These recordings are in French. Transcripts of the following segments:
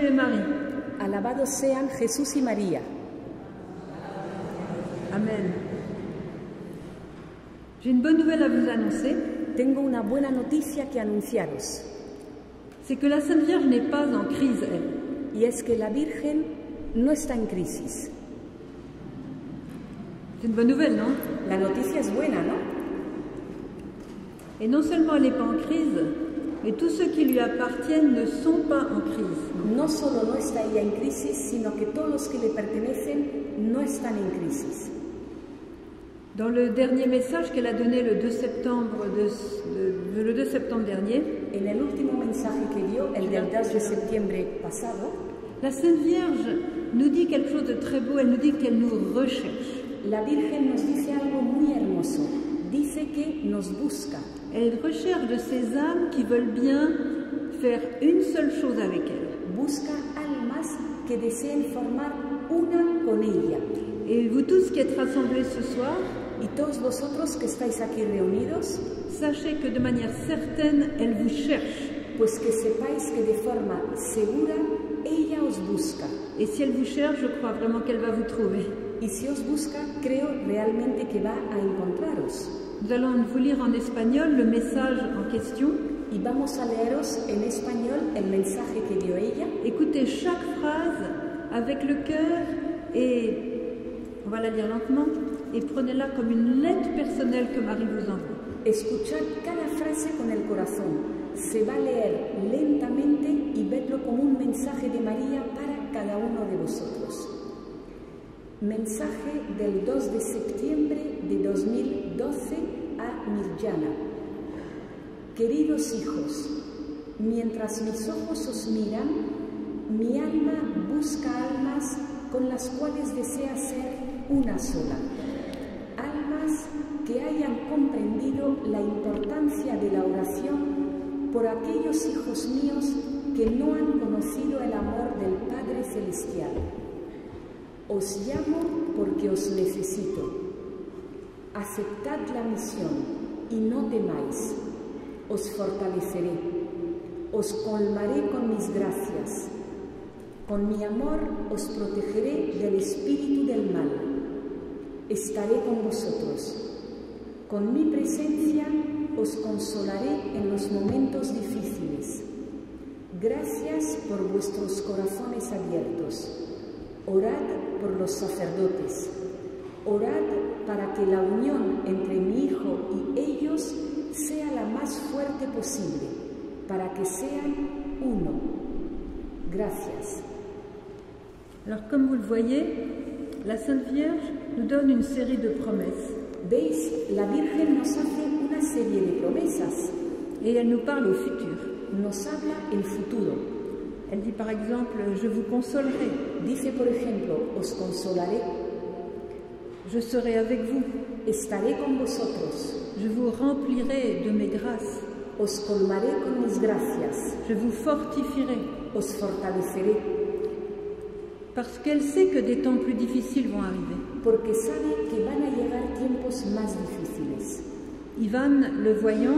Jésus et Marie. Alabados sean Jesús y María. Amen. J'ai une bonne nouvelle à vous annoncer. Tengo una buena noticia que anunciaros. C'est que la Sainte Vierge n'est pas en crise, elle. Y es que la Virgen no está en crisis. C'est une bonne nouvelle, non? La noticia es buena, ¿no? Et non seulement elle n'est pas en crise, mais tous ceux qui lui appartiennent ne sont pas en crise. No solo no está ella en crisis, sino que todos los que le pertenecen no están en crisis. Dans le dernier message qu'elle a donné le 2 septembre dernier, En el último mensaje que dio, el del 2 de septiembre pasado, la Sainte Vierge nous dit quelque chose de très beau, elle nous dit qu'elle nous recherche. la Virgen nos dice algo muy hermoso. Dice que nos busca. Elle recherche de ces âmes qui veulent bien faire une seule chose avec elle. Busca almas que deseen formar una con ella. Et vous tous qui êtes rassemblés ce soir, Y todos vosotros que estáis aquí reunidos, sachez que de manière certaine, elle vous cherche. pues que sepáis que de forma segura ella os busca. Et si elle vous cherche, je crois vraiment qu'elle va vous trouver. Y si os busca, creo realmente que va a encontraros. Nous allons vous lire en espagnol le message en question. Y vamos a leeros en español el mensaje que dio ella. Écoutez chaque phrase avec le cœur et on va la lire lentement et prenez-la comme une lettre personnelle que Marie vous envoie. Escuchad cada frase con el corazón. Se va a leer lentamente y vedlo como un mensaje de María para cada uno de vosotros. Mensaje del 2 de septiembre de 2012 a Mirjana. Queridos hijos, mientras mis ojos os miran, mi alma busca almas con las cuales desea ser una sola. Almas que hayan comprendido la importancia de la oración por aquellos hijos míos que no han conocido el amor del Padre Celestial. Os llamo porque os necesito. Aceptad la misión y no temáis. Os fortaleceré. Os colmaré con mis gracias. Con mi amor os protegeré del espíritu del mal. Estaré con vosotros. Con mi presencia os consolaré en los momentos difíciles. Gracias por vuestros corazones abiertos. Orad por los sacerdotes. Orad para que la unión entre mi Hijo y ellos sea la más fuerte posible, para que sean uno. Gracias. Alors comme vous le voyez, la Sainte Vierge nous donne une série de promesses. ¿Veis? La Virgen nos hace una serie de promesas. Et elle nous parle au futur. Nos habla el futuro. Elle dit par exemple, je vous consolerai. Dice, por ejemplo, os consolaré. Je serai avec vous. Estaré con vosotros. Je vous remplirai de mes grâces. Os colmaré con mis gracias. Je vous fortifierai. Os fortaleceré. Parce qu'elle sait que des temps plus difficiles vont arriver. Porque sabe que van a llegar tiempos más difíciles. Ivan, le voyant,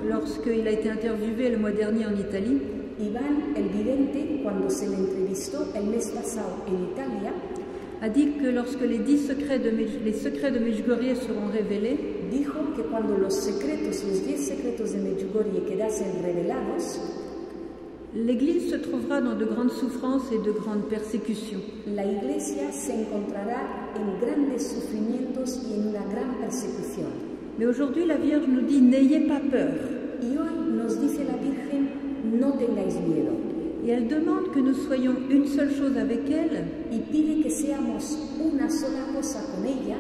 lorsqu'il a été interviewé le mois dernier en Italie, Iván, el vidente, cuando se le entrevistó el mes pasado en Italia, a dit que lorsque les 10 secrets de Medjugorje seront révélés, dijo que cuando los 10 secretos de Medjugorje quedasen revelados, l'Église se trouvera dans de grandes souffrances et de grandes persécutions. la Iglesia se encontrará en grandes sufrimientos y en una gran persecución. Mais aujourd'hui, la Vierge nous dit, n'ayez pas peur. Y hoy nos dice la Virgen, no tengáis miedo. Et elle demande que nous soyons une seule chose avec elle, Y pide que seamos una sola cosa con ella,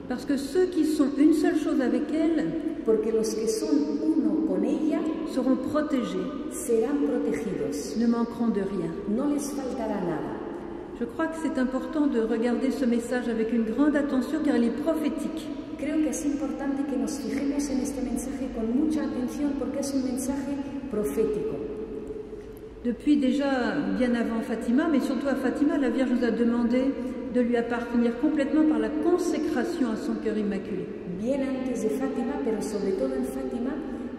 parce que ceux qui sont une seule chose avec elle porque los que son uno con ella seront protégés, serán protegidos. ne manqueront de rien. No les faltará nada. Je crois que c'est important de regarder ce message avec une grande attention car il est prophétique. Creo que es importante que nos fijemos en este mensaje con mucha atención porque es un mensaje profético. Depuis déjà bien avant Fatima, mais surtout à Fatima, la Vierge nous a demandé de lui appartenir complètement par la consécration à son cœur immaculé. Bien antes de Fátima, pero sobre todo en Fátima,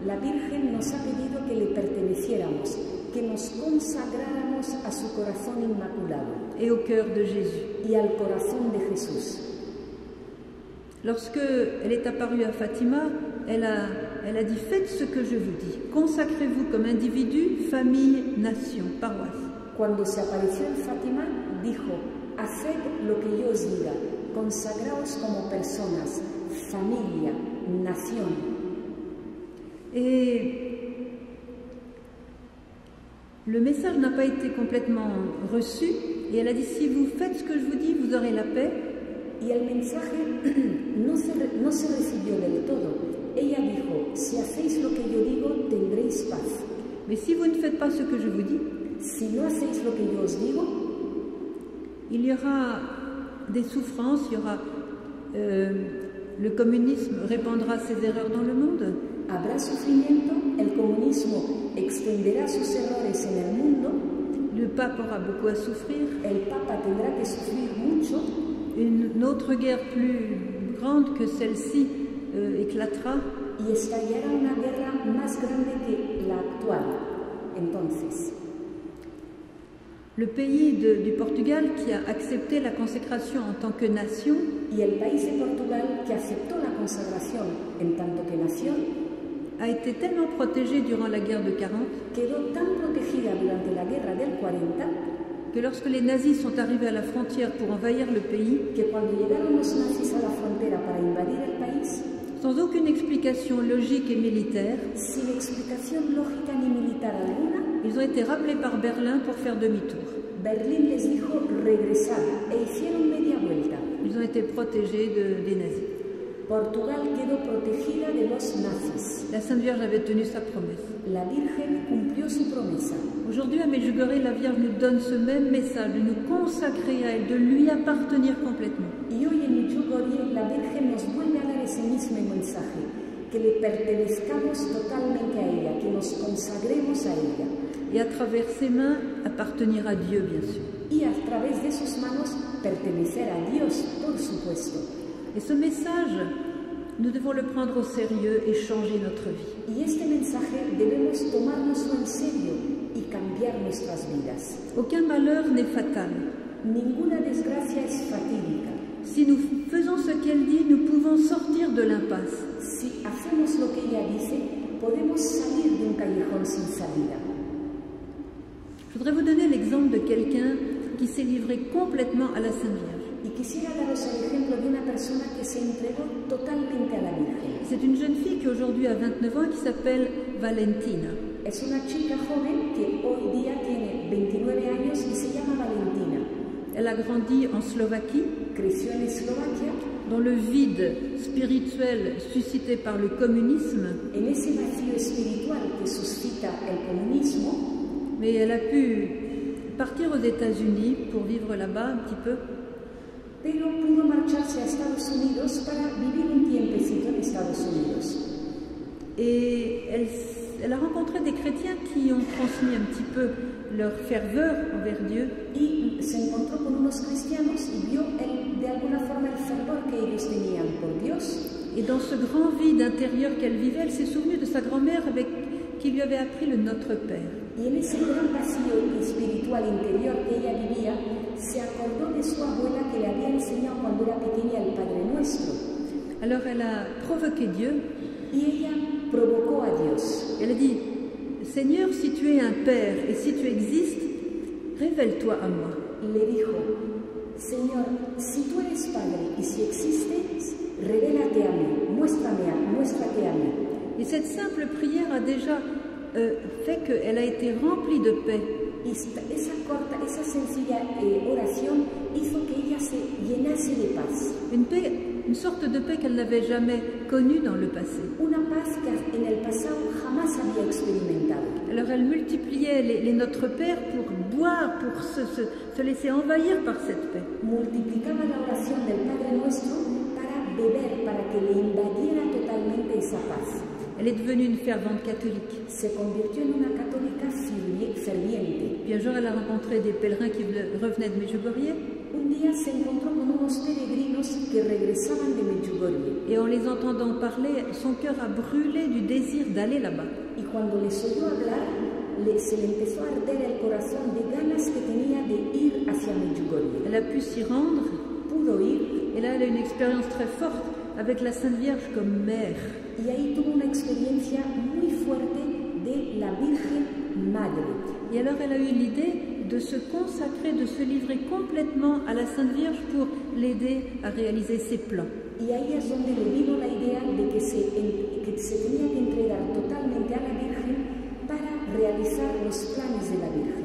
la Virgen nos ha pedido que le perteneciéramos, que nos consagráramos a su corazón inmaculado et au cœur de Jésus. y al corazón de Jesús. Lorsque elle est apparue à Fatima, elle a dit « Faites ce que je vous dis. Consacrez-vous comme individu, famille, nation, paroisse. » Cuando se apareció en Fátima, dijo, haced lo que yo os diga, consagraos como personas, familia, nación. Et le message n'a pas été complètement reçu, et elle a dit « Si vous faites ce que je vous dis, vous aurez la paix. » Y el mensaje no se recibió del todo. Ella dijo, si hacéis lo que yo digo, tendréis paz. Mais si vous ne faites pas ce que je vous dis, Si no hacéis lo que yo os digo, il y aura des souffrances, il y aura le communisme répandra ses erreurs dans le monde, habrá sufrimiento, el comunismo extenderá sus errores en el mundo, le pape aura beaucoup à souffrir, el Papa tendrá que sufrir mucho, une autre guerre plus grande que celle-ci éclatera, y estallará una guerra más grande que la actual. Entonces, le pays du Portugal qui a accepté la consécration en tant que nation y el país de Portugal, que aceptó la consagración en tanto que nación, a été tellement protégé durant la guerre de 40 quedó tan protegida durante la guerra del 40 que lorsque les nazis sont arrivés à la frontière pour envahir le pays, que cuando llegaron los nazis a la frontera para invadir el país, sans aucune explication logique et militaire, sin explicación lógica ni militar alguna, ils ont été rappelés par Berlin pour faire demi-tour. Berlín les dijo regresar e hicieron media vuelta. Ils ont été protégés des nazis. Portugal quedó protegida de los nazis. La Sainte Vierge avait tenu sa promesse. La Virgen cumplió su promesa. Aujourd'hui, à Medjugorje, la Vierge nous donne ce même message, de nous consacrer à elle, de lui appartenir complètement. Y hoy en Medjugorje la Virgen nos vuelve a dar ese mismo mensaje, que le pertenezcamos totalmente a ella, que nos consagremos a ella. Et à travers ses mains, appartenir à Dieu, bien sûr. Y a través de sus manos pertenecer a Dios, por supuesto. Et ce message, nous devons le prendre au sérieux et changer notre vie. Y este mensaje debemos tomárnoslo en serio y cambiar nuestras vidas. Aucun malheur n'est fatal. Ninguna desgracia es fatídica. Si nous faisons ce qu'elle dit, nous pouvons sortir de l'impasse. Si hacemos lo que ella dice, podemos salir de un callejón sin salida. Je voudrais vous donner l'exemple de quelqu'un qui s'est livré complètement à la Sainte Vierge. Y quisiera daros el ejemplo de una persona que se entregó totalmente a la Virgen. C'est une jeune fille qui aujourd'hui a 29 ans qui s'appelle Valentina. Es una chica joven que hoy día tiene 29 años y se llama Valentina. Elle a grandi en Slovaquie, Creció en Eslovaquia, dans le vide spirituel suscité par le communisme, en ese vacío espiritual que suscita el comunismo, mais elle a pu partir aux États-Unis pour vivre là-bas un petit peu. pero pudo marcharse a Estados Unidos para vivir un tiempecito en Estados Unidos. Et elle a rencontré des chrétiens qui ont transmis un petit peu leur ferveur envers Dieu. Y se encontró con unos cristianos y vio de alguna forma el fervor que ellos tenían por Dios. Et dans ce grand vide intérieur qu'elle vivait, elle s'est souvenue de sa grand-mère qui lui avait appris le Notre Père. Y en ese gran vacío espiritual interior que ella vivía, se acordó de su abuela que le había enseñado cuando era pequeña el Padre Nuestro. Alors elle a provoqué Dieu. Y ella provocó a Dios. Elle a dit, Seigneur, si tu es un Père et si tu existes, révèle-toi à moi. Le dijo, Señor, si tú eres Padre y si existes, revélate a mí, muéstrate a mí. Et cette simple prière a déjà fait qu'elle a été remplie de paix. Y esa sencilla oración hizo que ella se llenase de paz. Une sorte de paix qu'elle n'avait jamais connue dans le passé. Una paz que en el pasado jamás había experimentado. Alors elle multipliait les Notre Père pour boire, pour se laisser envahir par cette paix. Multiplicaba la oración del Padre Nuestro para beber, para que le invadiera totalmente esa paz. Elle est devenue une fervente catholique. Se convirtió en una católica ferviente. Puis un jour, elle a rencontré des pèlerins qui revenaient de Medjugorje. Un día se encontró con unos peregrinos que regresaban de Medjugorje. Et en les entendant parler, son cœur a brûlé du désir d'aller là-bas. Y cuando les oyó hablar, se le empezó a arder el corazón de ganas que tenía elle a pu s'y rendre. pudo ir Et là, elle a une expérience très forte avec la Sainte Vierge comme mère. y ahí tuvo una experiencia muy fuerte de la Virgen Madre. Et alors, elle a eu l'idée de se consacrer, de se livrer complètement à la Sainte Vierge pour l'aider à réaliser ses plans. Y ahí es donde le vino la idea de que se tenía que entregar totalmente a la Virgen para realizar los planes de la Virgen.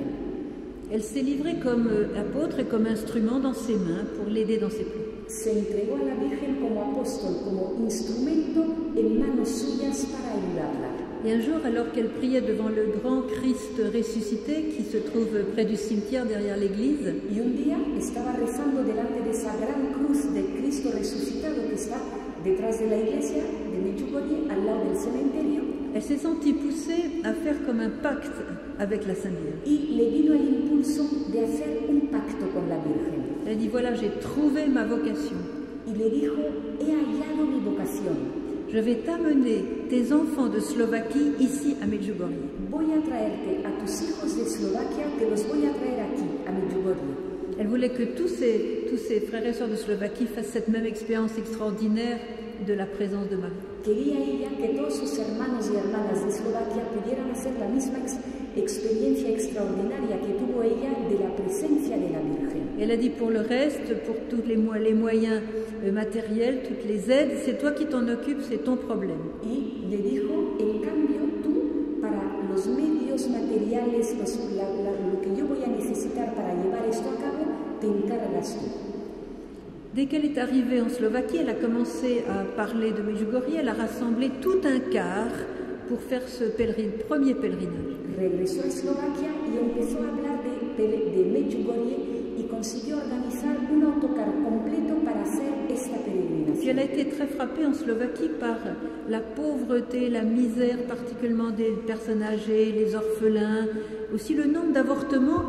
Elle s'est livrée comme apôtre et comme instrument dans ses mains pour l'aider dans ses plans. Se entregó a la Virgen como apóstol, como instrumento en manos suyas para ayudarla. Et un jour, alors qu'elle priait devant le grand Christ ressuscité qui se trouve près du cimetière derrière l'église, Y un día estaba rezando delante de esa gran cruz de Cristo resucitado que está detrás de la iglesia de Medjugorje, al lado del cementerio, elle s'est sentie poussée à faire comme un pacte avec la Sainte Vierge. y le vino el impulso de hacer un pacto con la Virgen. Elle dit, voilà, j'ai trouvé ma vocation. Y le dijo, he hallado mi vocación. Je vais t'amener tes enfants de Slovaquie ici à Medjugorje. Voy a traerte a tus hijos de Eslovaquia, te los voy a traer aquí, a Medjugorje. Elle voulait que tous ses frères et sœurs de Slovaquie fassent cette même expérience extraordinaire de la présence de Marie. Quería ella que todos sus hermanos y hermanas de Eslovaquia pudieran hacer la misma experiencia extraordinaria que tuvo ella de la presencia de la Virgen. Elle a dit pour le reste, pour tous les moyens matériels, toutes les aides, c'est toi qui t'en occupes, c'est ton problème. Y le dijo, en cambio tú, para los medios materiales, lo que yo voy a necesitar para llevar esto a cabo, te encargas tú. Dès qu'elle est arrivée en Slovaquie, elle a commencé à parler de Medjugorje, elle a rassemblé tout un quart pour faire ce premier pèlerinage. Regresó a Eslovaquia y empezó a hablar de Medjugorje y consiguió organizar un autocar completo para hacer esta peregrinación. Puis elle a été très frappée en Slovaquie par la pauvreté, la misère, particulièrement des personnes âgées, les orphelins, aussi le nombre d'avortements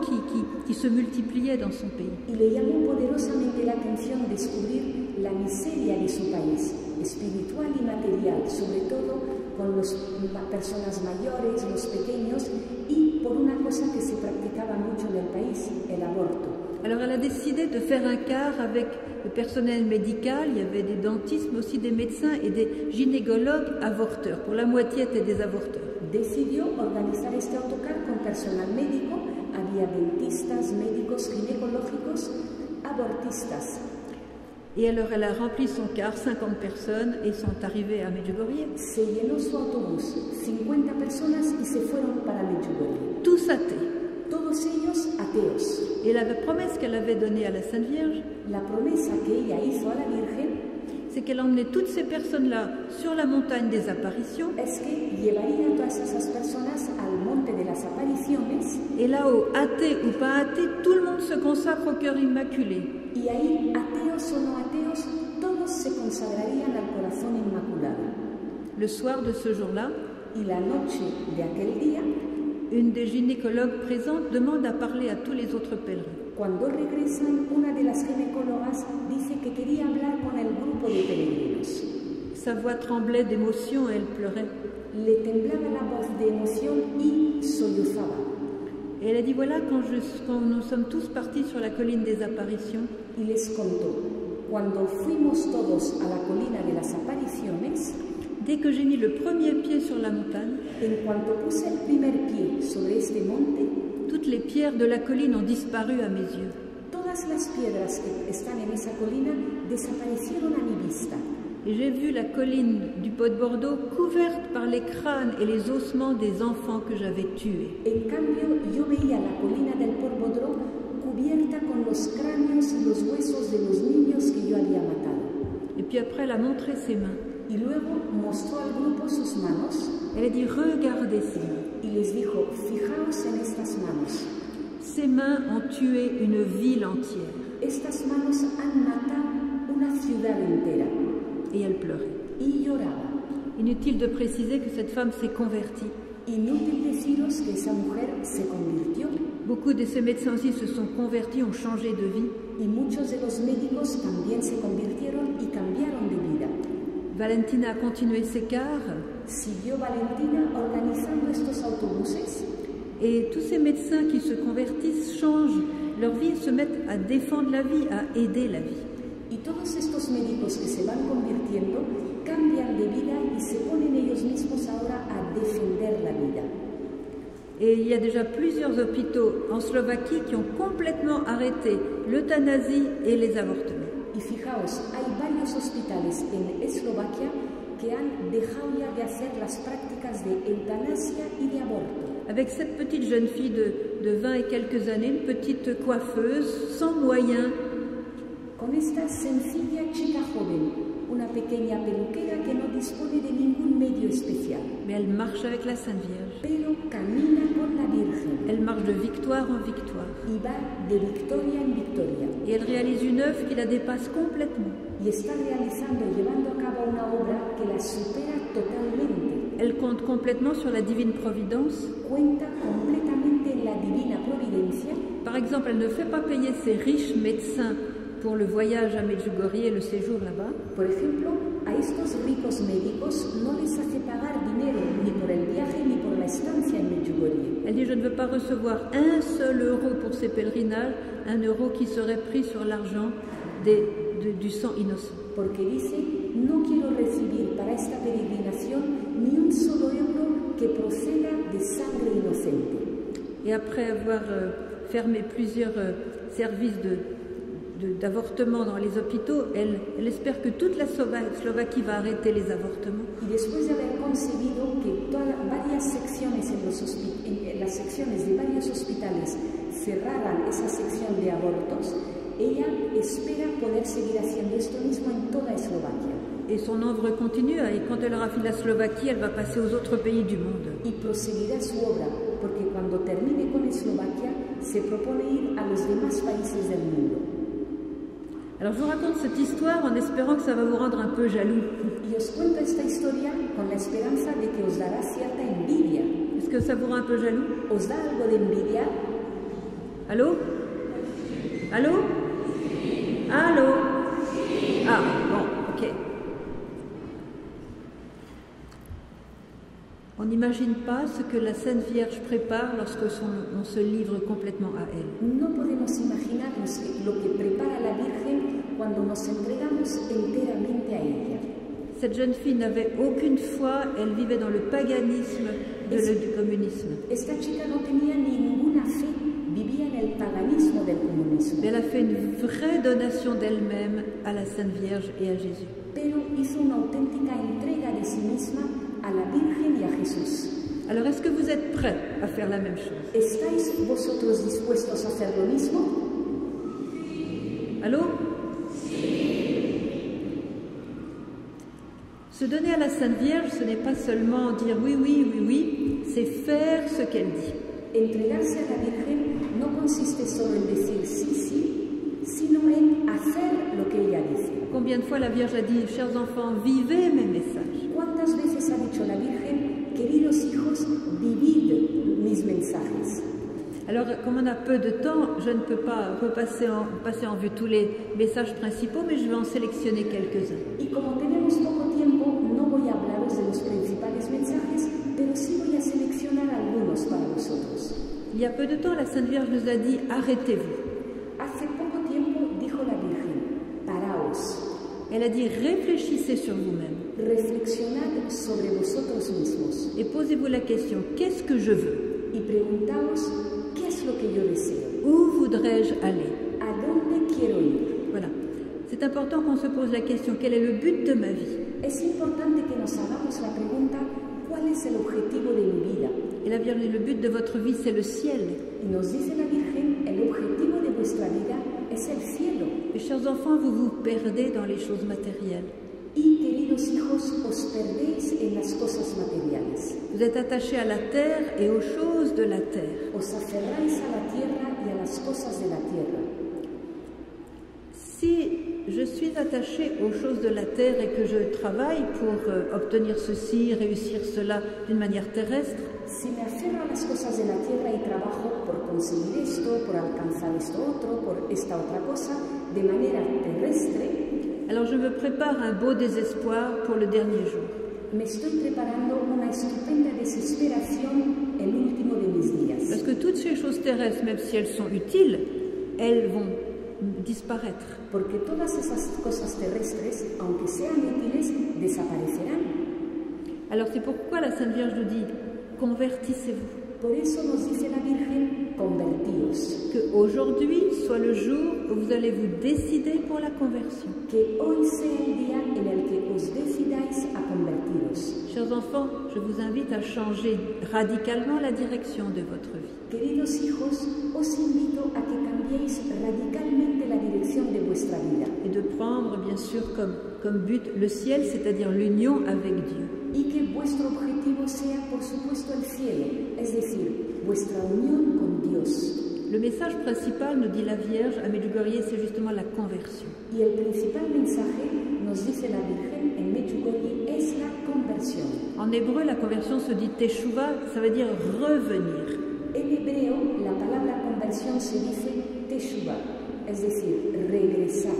qui se multipliaient dans son pays. Y le llamó poderosamente la atención descubrir la miseria de su país, espiritual y material, sobre todo con las personas mayores, los pequeños, y por una cosa que se practicaba mucho en el país, el aborto. Alors elle a décidé de faire un quart avec le personnel médical, il y avait des dentistes, mais aussi des médecins et des gynécologues avorteurs. Pour la moitié étaient des avorteurs. Decidió organizar este autocar con personal médico, había dentistas, médicos ginecológicos, abortistas. Et alors elle a rempli son quart, 50 personnes, et sont arrivées à Medjugorje. Se llenó su autobús, 50 personas, y se fueron para Medjugorje. Tous athées. Todos ellos ateos. Et la promesse qu'elle avait donnée à la Sainte Vierge, La promesa que ella hizo a la Virgen c'est qu'elle emmenait toutes ces personnes-là sur la montagne des apparitions. es que llevaría a todas esas personas al monte de las apariciones Et là-haut, athée ou pas athée, tout le monde se consacre au cœur immaculé. y ahí, ateos o no ateos, todos se consagrarían al corazón inmaculado. Le soir de ce jour-là, Y la noche de aquel día, une des gynécologues présentes demande à parler à tous les autres pèlerins. cuando regresan, una de las ginecólogas dice que quería hablar con el grupo de peregrinos. Sa voix tremblait d'émotion et elle pleurait. Le temblaba la voz de emoción y sollozaba. Et elle a dit, voilà, quand nous sommes tous partis sur la colline des apparitions, Y les contó, cuando fuimos todos a la colina de las apariciones, dès que j'ai mis le premier pied sur la montagne, en cuanto puse el primer pie sobre este monte, toutes les pierres de la colline ont disparu à mes yeux. todas las piedras que están en esa colina desaparecieron a mi vista. Et j'ai vu la colline du Pot de Bordeaux couverte par les crânes et les ossements des enfants que j'avais tués. En cambio, yo veía la colina del Portbodró cubierta con los cráneos y los huesos de los niños que yo había matado. Et puis après, elle a montré ses mains. Y luego mostró al grupo sus manos Elle a dit, regardez ces mains. y les dijo, fijaos en estas manos. Ces mains ont tué une ville entière. Estas manos han matado una ciudad entera. Et elle pleurait. Y lloraba. Inutile de préciser que cette femme s'est convertie. Inútil deciros que esa mujer se convirtió Beaucoup de ces médecins aussi se sont convertis, ont changé de vie. y muchos de los médicos también se convirtieron y cambiaron de vida. Valentina a continué ses quarts Siguió Valentina organizando estos autobuses et tous ces médecins qui se convertissent changent leur vie, se mettent mettent à défendre la vie, à aider la vie. Y todos estos médicos que se van convirtiendo cambian de vida y se ponen ellos mismos ahora a defender la vida. Et il y a déjà plusieurs hôpitaux en Slovaquie qui ont complètement arrêté l'euthanasie et les avortements. Y fijaos, hay varios hospitales en Eslovaquia que han dejado ya de hacer las prácticas de eutanasia y de aborto. Avec cette petite jeune fille de 20 et quelques années, une petite coiffeuse, sans moyens. Con esta sencilla chica joven, una pequeña peluquera que no dispone de ningún medio especial. Mais elle marche avec la Sainte Vierge. Pero camina con la Virgen. Elle marche de victoire en victoire. Y va de victoria en victoria. Et elle réalise une œuvre qui la dépasse complètement. Y está realizando y llevando a cabo una obra que la supera totalmente. Elle compte complètement sur la divine providence. Cuenta completamente en la divina providencia. Par exemple, elle ne fait pas payer ses riches médecins pour le voyage à Medjugorje et le séjour là-bas. Por ejemplo, a estos ricos médicos no les hace pagar dinero ni por el viaje ni por la estancia en Medjugorje. Elle dit, je ne veux pas recevoir un seul euro pour ces pèlerinages, un euro qui serait pris sur l'argent du sang innocent. Porque dice, no quiero recibir para esta peregrinación ni un solo euro que proceda de sangre inocente. Et après avoir fermé plusieurs services d'avortement dans les hôpitaux, elle espère que toute la Slovaquie va arrêter les avortements. Y después de haber conseguido que varias secciones en las secciones de varios hospitales cerraran esa sección de abortos, ella espera poder seguir haciendo esto mismo en toda Eslovaquia. Et son œuvre continue, et quand elle aura fini la Slovaquie, elle va passer aux autres pays du monde. Y proseguirá su obra, porque cuando termine con Eslovaquia, se propone ir a los demás países del mundo. Alors je vous raconte cette histoire en espérant que ça va vous rendre un peu jaloux. Y os cuento esta historia con la esperanza de que os dará cierta envidia. Est-ce que ça vous rend un peu jaloux? ¿Os da algo de envidia? Allô? Allô? Allô? Ah, bon, ok. On n'imagine pas ce que la Sainte Vierge prépare lorsque on se livre complètement à elle. No podemos imaginarnos lo que prepara la Virgen cuando nos entregamos enteramente a ella. Cette jeune fille n'avait aucune foi, elle vivait dans le paganisme du communisme. Esta chica no tenía ninguna fe, vivía en el paganismo del comunismo. Elle a fait une vraie donation d'elle-même à la Sainte Vierge et à Jésus. Pero hizo una auténtica entrega de sí misma a la Virgen y a Jesús. Alors, est-ce que vous êtes prêts à faire la même chose? ¿Estáis vosotros dispuestos a hacer lo mismo? Allô? Se donner à la Sainte Vierge, ce n'est pas seulement dire oui, oui, oui, oui, c'est faire ce qu'elle dit. Entregarse a la Virgen no consiste solo en decir sí, sí, sino en hacer lo que ella dice. Combien de fois la Vierge a dit, chers enfants, vivez mes messages? ¿Cuántas veces ha dicho la Virgen, queridos hijos, vivid mis mensajes? Alors, comme on a peu de temps, je ne peux pas passer en vue tous les messages principaux, mais je vais en sélectionner quelques-uns. Y como tenemos poco tiempo, no voy a hablaros de los principales mensajes, pero sí voy a seleccionar algunos para vosotros. Il y a peu de temps, la Sainte Vierge nous a dit, arrêtez-vous. Hace poco tiempo dijo la Virgen, paraos. Elle a dit, réfléchissez sur vous-même. Reflexionad sobre vosotros mismos. Et posez-vous la question, qu'est-ce que je veux? Y preguntaos, ¿qué es lo que yo deseo? Où voudrais-je aller? ¿A dónde quiero ir? Voilà. C'est important qu'on se pose la question, quel est le but de ma vie? Es importante que nos hagamos la pregunta, ¿cuál es el objetivo de mi vida? Et la Vierge, le but de votre vie, c'est le ciel. Y nos dice la Virgen, el objetivo de vuestra vida es el cielo. Mes chers enfants, vous vous perdez dans les choses matérielles. Y queridos hijos, os perdéis en las cosas materiales. Vous êtes attachés à la terre et aux choses de la terre. Os aferráis a la tierra y a las cosas de la tierra. Si je suis attachée aux choses de la terre et que je travaille pour obtenir ceci, réussir cela d'une manière terrestre, si me aferro a las cosas de la tierra y trabajo por conseguir esto, por alcanzar esto otro, por esta otra cosa, de manera terrestre, alors je me prépare un beau désespoir pour le dernier jour. Me estoy preparando una estupenda desesperación el último de mis días. Parce que toutes ces choses terrestres, même si elles sont utiles, elles vont disparaître. Porque todas esas cosas terrestres, aunque sean útiles, desaparecerán. Alors c'est pourquoi la Sainte Vierge nous dit, convertissez-vous. Por eso nos dice la Virgen, convertíos. Que aujourd'hui soit le jour où vous allez vous décider pour la conversion. Que hoy sea el día en el que os decidáis a convertiros. Chers enfants, je vous invite à changer radicalement la direction de votre vie. Queridos hijos, os invito a que cambiéis radicalmente la dirección de vuestra vida. Et de prendre bien sûr comme but le ciel, c'est-à-dire l'union avec Dieu. Y que vuestro objetivo sea, por supuesto, el cielo, es decir, vuestra unión con Dios. Le message principal, nous dit la Vierge à Medjugorje, c'est justement la conversion. Y el principal mensaje, nos dice la Virgen en Medjugorje, es la conversión. En hébreu, la conversion se dit teshuva, ça veut dire revenir. En hebreo, la palabra conversión se dice teshuva, es decir, regresar.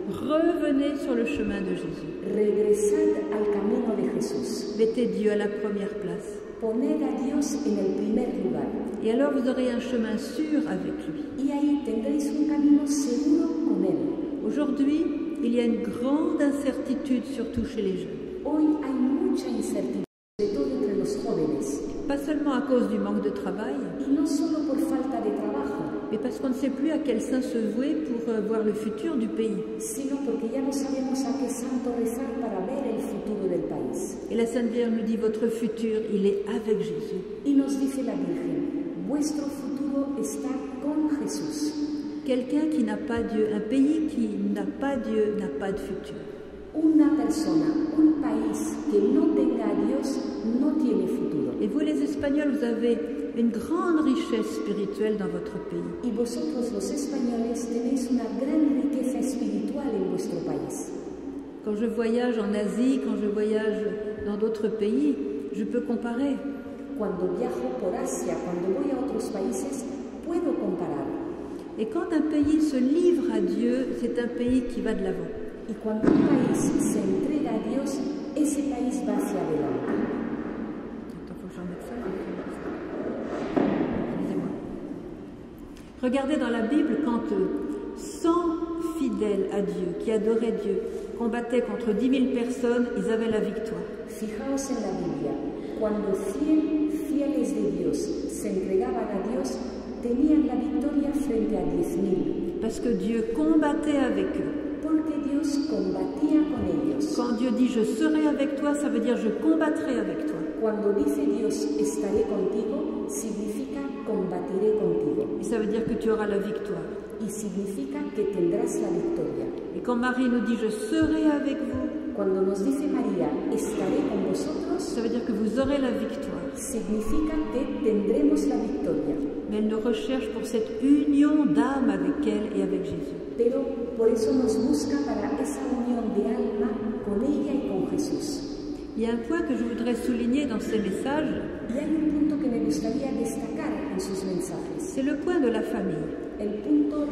Revenez sur le chemin de Jésus. Regresad al camino de Jesús. Mettez Dieu à la première place. Poned a Dios en el primer lugar. Et alors vous aurez un chemin sûr avec lui. Y ahí tendréis un camino seguro con Él. Aujourd'hui, il y a une grande incertitude, surtout chez les jeunes. Hoy hay mucha incertidumbre, sobre todo entre los jóvenes. Pas seulement à cause du manque de travail, Y no solo por falta de trabajo, mais parce qu'on ne sait plus à quel saint se vouer pour voir le futur du pays. sino porque ya no sabemos a qué santo rezar para ver el futuro del país. Et la Sainte Vierge nous dit, votre futur, il est avec Jésus. Y nos dice la Virgen, vuestro futuro está con Jesús. Quelqu'un qui n'a pas Dieu, un pays qui n'a pas Dieu, n'a pas de futur. Una persona, un país que no tenga a Dios, no tiene futuro. Et vous, les Espagnols, vous avez une grande richesse spirituelle dans votre pays. Y vosotros los españoles tenéis una gran riqueza espiritual en vuestro país. Quand je voyage en Asie, quand je voyage dans d'autres pays, je peux comparer. Cuando viajo por Asia, cuando voy a otros países, puedo comparar. Et quand un pays se livre à Dieu, c'est un pays qui va de l'avant. Y cuando un país se entrega a Dios, ese país va hacia adelante. Attends, faut que j'en mette ça. Excusez-moi. Regardez dans la Bible, quand 100 fidèles à Dieu, qui adoraient Dieu, combattaient contre 10 000 personnes, ils avaient la victoire. Fijaos en la Biblia, cuando 100 fieles de Dios se entregaban a Dios, tenían la victoria frente a 10.000. Parce que Dieu combattait avec eux. Porque Dios combatía con ellos. Quand Dieu dit « je serai avec toi », ça veut dire « je combattrai avec toi ». Cuando dice Dios estaré contigo, significa combatiré contigo. Et ça veut dire que tu auras la victoire. Y significa que tendrás la victoria. Et quand Marie nous dit « je serai avec vous », Cuando nos dice María, estaré con vosotros, ça veut dire que vous aurez la victoire. significa que tendremos la victoria. Mais elle nous recherche pour cette union d'âme avec elle et avec Jésus. Pero por eso nos busca para esa unión de alma con ella y con Jesús. Il y a un point que je voudrais souligner dans ces messages, Y hay un punto que me gustaría destacar en sus mensajes, c'est le point de la famille. el punto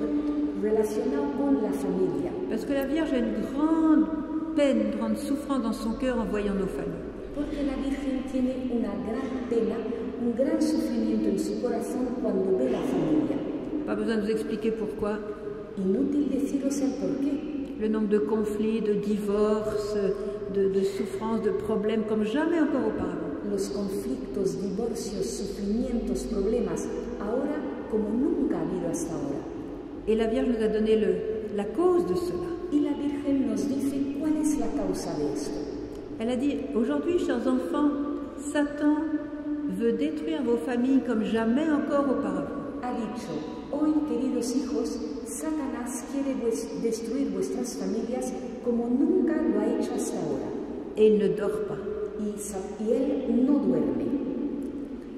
relacionado con la familia. Parce que la Vierge a une grande peine, une grande souffrance dans son cœur en voyant nos familles. Porque la Virgen tiene una gran pena, un gran sufrimiento en su corazón cuando ve la familia. Pas besoin de vous expliquer pourquoi. Inútil deciros el por qué. Le nombre de conflits, de divorces, de souffrances, de problèmes comme jamais encore auparavant. Los conflictos, divorcios, sufrimientos, problemas, ahora como nunca ha habido hasta ahora. Et la Vierge nous a donné la cause de cela. Y la Virgen nos dice cuál es la causa de esto. Elle a dit, aujourd'hui, chers enfants, Satan veut détruire vos familles comme jamais encore auparavant. Ha dicho, hoy, queridos hijos, Satanás quiere destruir vuestras familias como nunca lo ha hecho hasta ahora. Et il ne dort pas. Y él no duerme.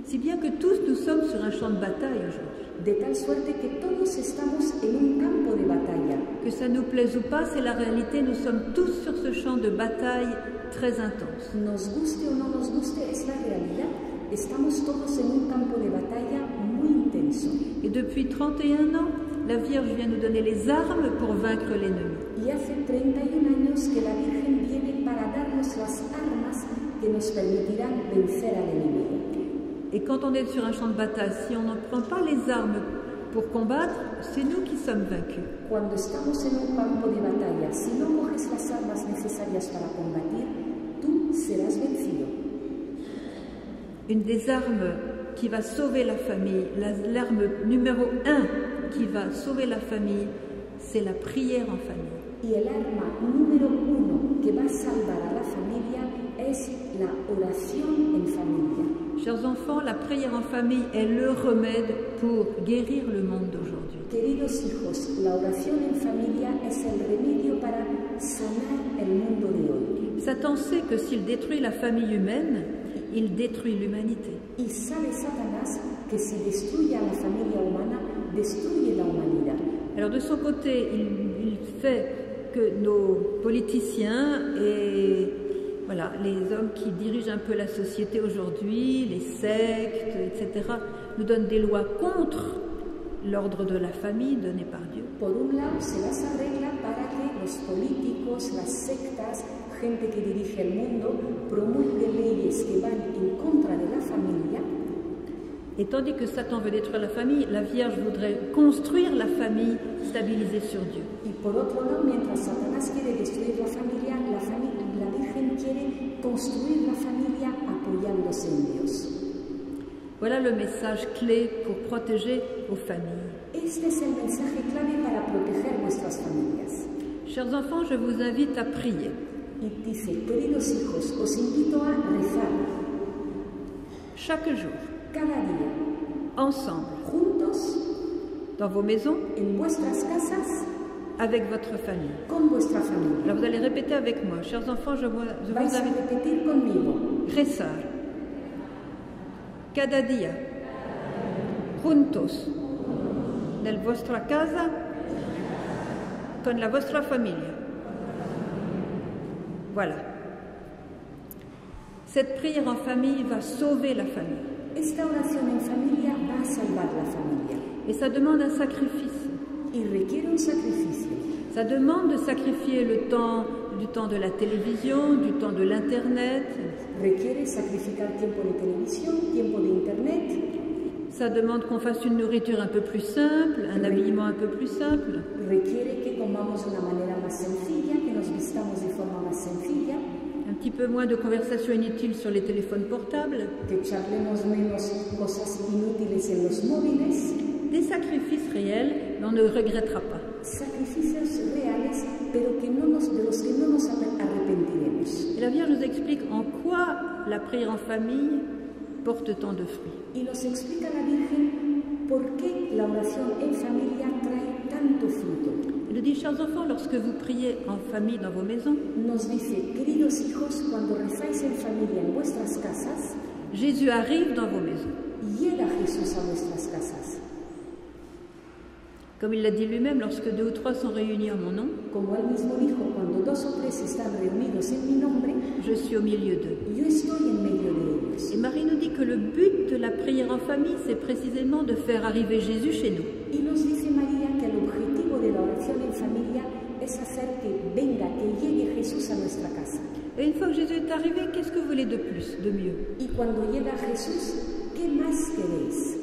Si bien que tous nous sommes sur un champ de bataille aujourd'hui. De tal suerte que todos estamos en un campo de batalla. Que ça nous plaise ou pas, c'est la réalité, nous sommes tous sur ce champ de bataille très intense. Nos guste o no nos guste, es la realidad. Estamos todos en un campo de batalla muy intenso. Et depuis 31 ans, la Vierge vient nous donner les armes pour vaincre l'ennemi. Y hace 31 años que la Virgen viene para darnos las armas que nos permitirán vencer al enemigo. Et quand on est sur un champ de bataille, si on n'en prend pas les armes pour combattre, c'est nous qui sommes sommes vaincus. Cuando estamos en un campo de batalla, si no coges las armas necesarias para combatir, tú serás vencido. Une des armes qui va sauver la famille, l'arme numéro 1 qui va sauver la famille, c'est la prière en famille. Y el arma número 1 que va a salvar a la familia es la oración en familia. Chers enfants, la prière en famille est le remède pour guérir le monde d'aujourd'hui. Queridos hijos, la oración en familia es el remedio para sanar el mundo de hoy. Satan sait que s'il détruit la famille humaine, il détruit l'humanité. Y sabe Satanás que si destruye a la familia humana, destruye la humanidad. Alors de son côté, il fait que nos politiciens et voilà, les hommes qui dirigent un peu la société aujourd'hui, les sectes, etc., nous donnent des lois contre l'ordre de la famille donné par Dieu. Por un lado, se las arregla para que los políticos, las sectas, gente que dirige el mundo, promulguen leyes que van en contra de la familia. Et tandis que Satan veut détruire la famille, la Vierge voudrait construire la famille stabilisée sur Dieu. Y por otro lado, mientras Satanás quiere destruir la familia, la Virgen quiere construir la familia apoyándose en Dios. Voilà le message clé pour protéger vos familles. Este es el mensaje clave para proteger vuestras familias. Chers enfants, je vous invite à prier. Y dice, queridos hijos, os invito a rezar Chaque jour, cada día, ensemble, juntos, dans vos maisons, en vuestras casas, avec votre famille. con vuestra familia. Alors vous allez répéter avec moi. Chers enfants, je vous Vais a invite repetir conmigo. rezar. Cada día, juntos, nella vostra casa, con la vostra famiglia. Voilà. Cette prière en famille va sauver la famille. Esta oración en familia va a salvar la familia Et ça demande un sacrifice. y requiere un sacrificio. Ça demande de sacrifier le temps, du temps de la télévision, du temps de l'Internet. Requiere sacrificar tiempo de televisión, tiempo de internet. Ça demande qu'on fasse une nourriture un peu plus simple, un habillement un peu plus simple. Requiere que comamos de una manera más sencilla, que nos vistamos de forma más sencilla, Un petit peu moins de conversations inutiles sur les téléphones portables. que charlemos menos cosas inútiles en los móviles. Des sacrifices réels, mais on ne regrettera pas. Sacrificios reales, pero que no nos, de los que no nos arrepentiremos. Et la Vierge nous explique en quoi la prière en famille porte tant de fruits. Y nos explica la Virgen por qué la oración en familia trae tanto fruto. Elle nous dit, chers enfants, lorsque vous priez en famille dans vos maisons, Nos dice, queridos hijos, cuando rezáis en familia en vuestras casas, Jésus arrive dans vos maisons. llega Jesús a vuestras casas. Comme il l'a dit lui-même, lorsque 2 ou 3 sont réunis en mon nom, Como él mismo dijo, cuando 2 o 3 están reunidos en mi nombre, je suis au milieu d'eux. yo estoy en medio de ellos. Et Marie nous dit que le but de la prière en famille, c'est précisément de faire arriver Jésus chez nous. Y nos dice María que el objetivo de la oración en familia es hacer que venga, que llegue Jesús a nuestra casa. Et une fois que Jésus est arrivé, qu'est-ce que vous voulez de plus, de mieux? Y cuando llega Jesús, ¿qué más queréis?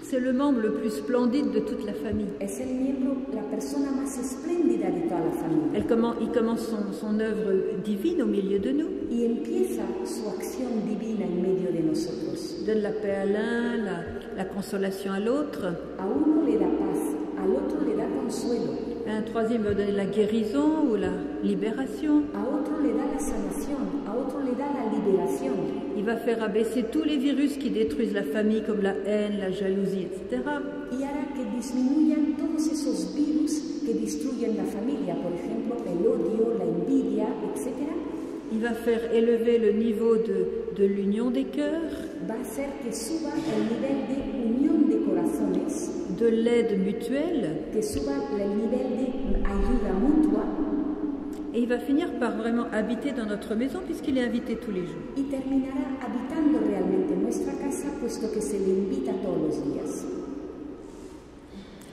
C'est le membre le plus splendide de toute la famille. Es el miembro, la persona más espléndida de toda la familia. Il commence son œuvre divine au milieu de nous. Y empieza su acción divina en medio de nosotros. Il donne la paix à l'un, la consolation à l'autre. A uno le da paz, al otro le da consuelo, À un troisième va donner la guérison ou la libération. a otro le da la sanación, a otro le da la liberación. Il va faire abaisser tous les virus qui détruisent la famille comme la haine, la jalousie, etc. Y hará que disminuyan todos esos virus que destruyen la familia, por ejemplo, el odio, la envidia, etc. Il va faire élever le niveau de l'union des cœurs, Va a hacer que suba el nivel de unión de corazones, de l'aide mutuelle, que suba el nivel de ayuda mutua et il va finir par vraiment habiter dans notre maison puisqu'il est invité tous les jours. y terminará habitando realmente en nuestra casa, puesto que se le invita todos los días.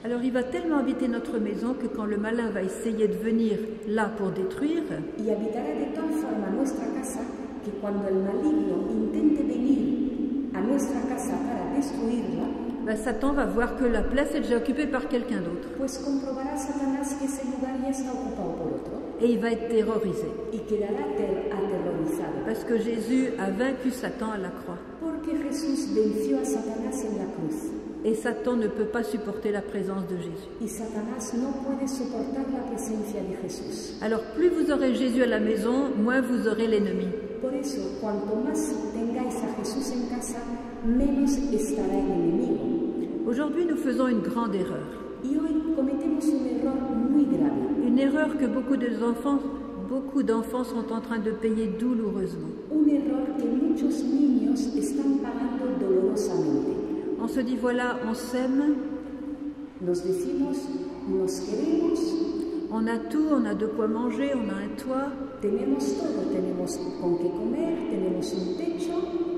Alors il va tellement habiter notre maison que quand le malin va essayer de venir là pour détruire, Y habitará de tal forma nuestra casa que cuando el maligno intente venir a nuestra casa para destruirla, ben, Satan va voir que la place est déjà occupée par quelqu'un d'autre. pues comprobará Satanás que ese lugar ya está ocupado por otro Et il va être terrorisé. y quedará aterrorizado. Parce que Jésus a vaincu Satan à la croix. Porque Jesús venció a Satanás en la cruz. Et Satan ne peut pas supporter la présence de Jésus. Y Satanás no puede soportar la presencia de Jesús. Alors plus vous aurez Jésus à la maison, moins vous aurez l'ennemi. Por eso, cuanto más tengáis a Jesús en casa, menos estará el enemigo. Aujourd'hui, nous faisons une grande erreur. Y hoy cometemos un error muy grave. Une erreur que beaucoup d'enfants sont en train de payer douloureusement. Un error que muchos niños están pagando dolorosamente. On se dit, voilà, on s'aime, Nos decimos, nos queremos, on a tout, on a de quoi manger, on a un toit, tenemos todo, tenemos con qué comer, tenemos un techo,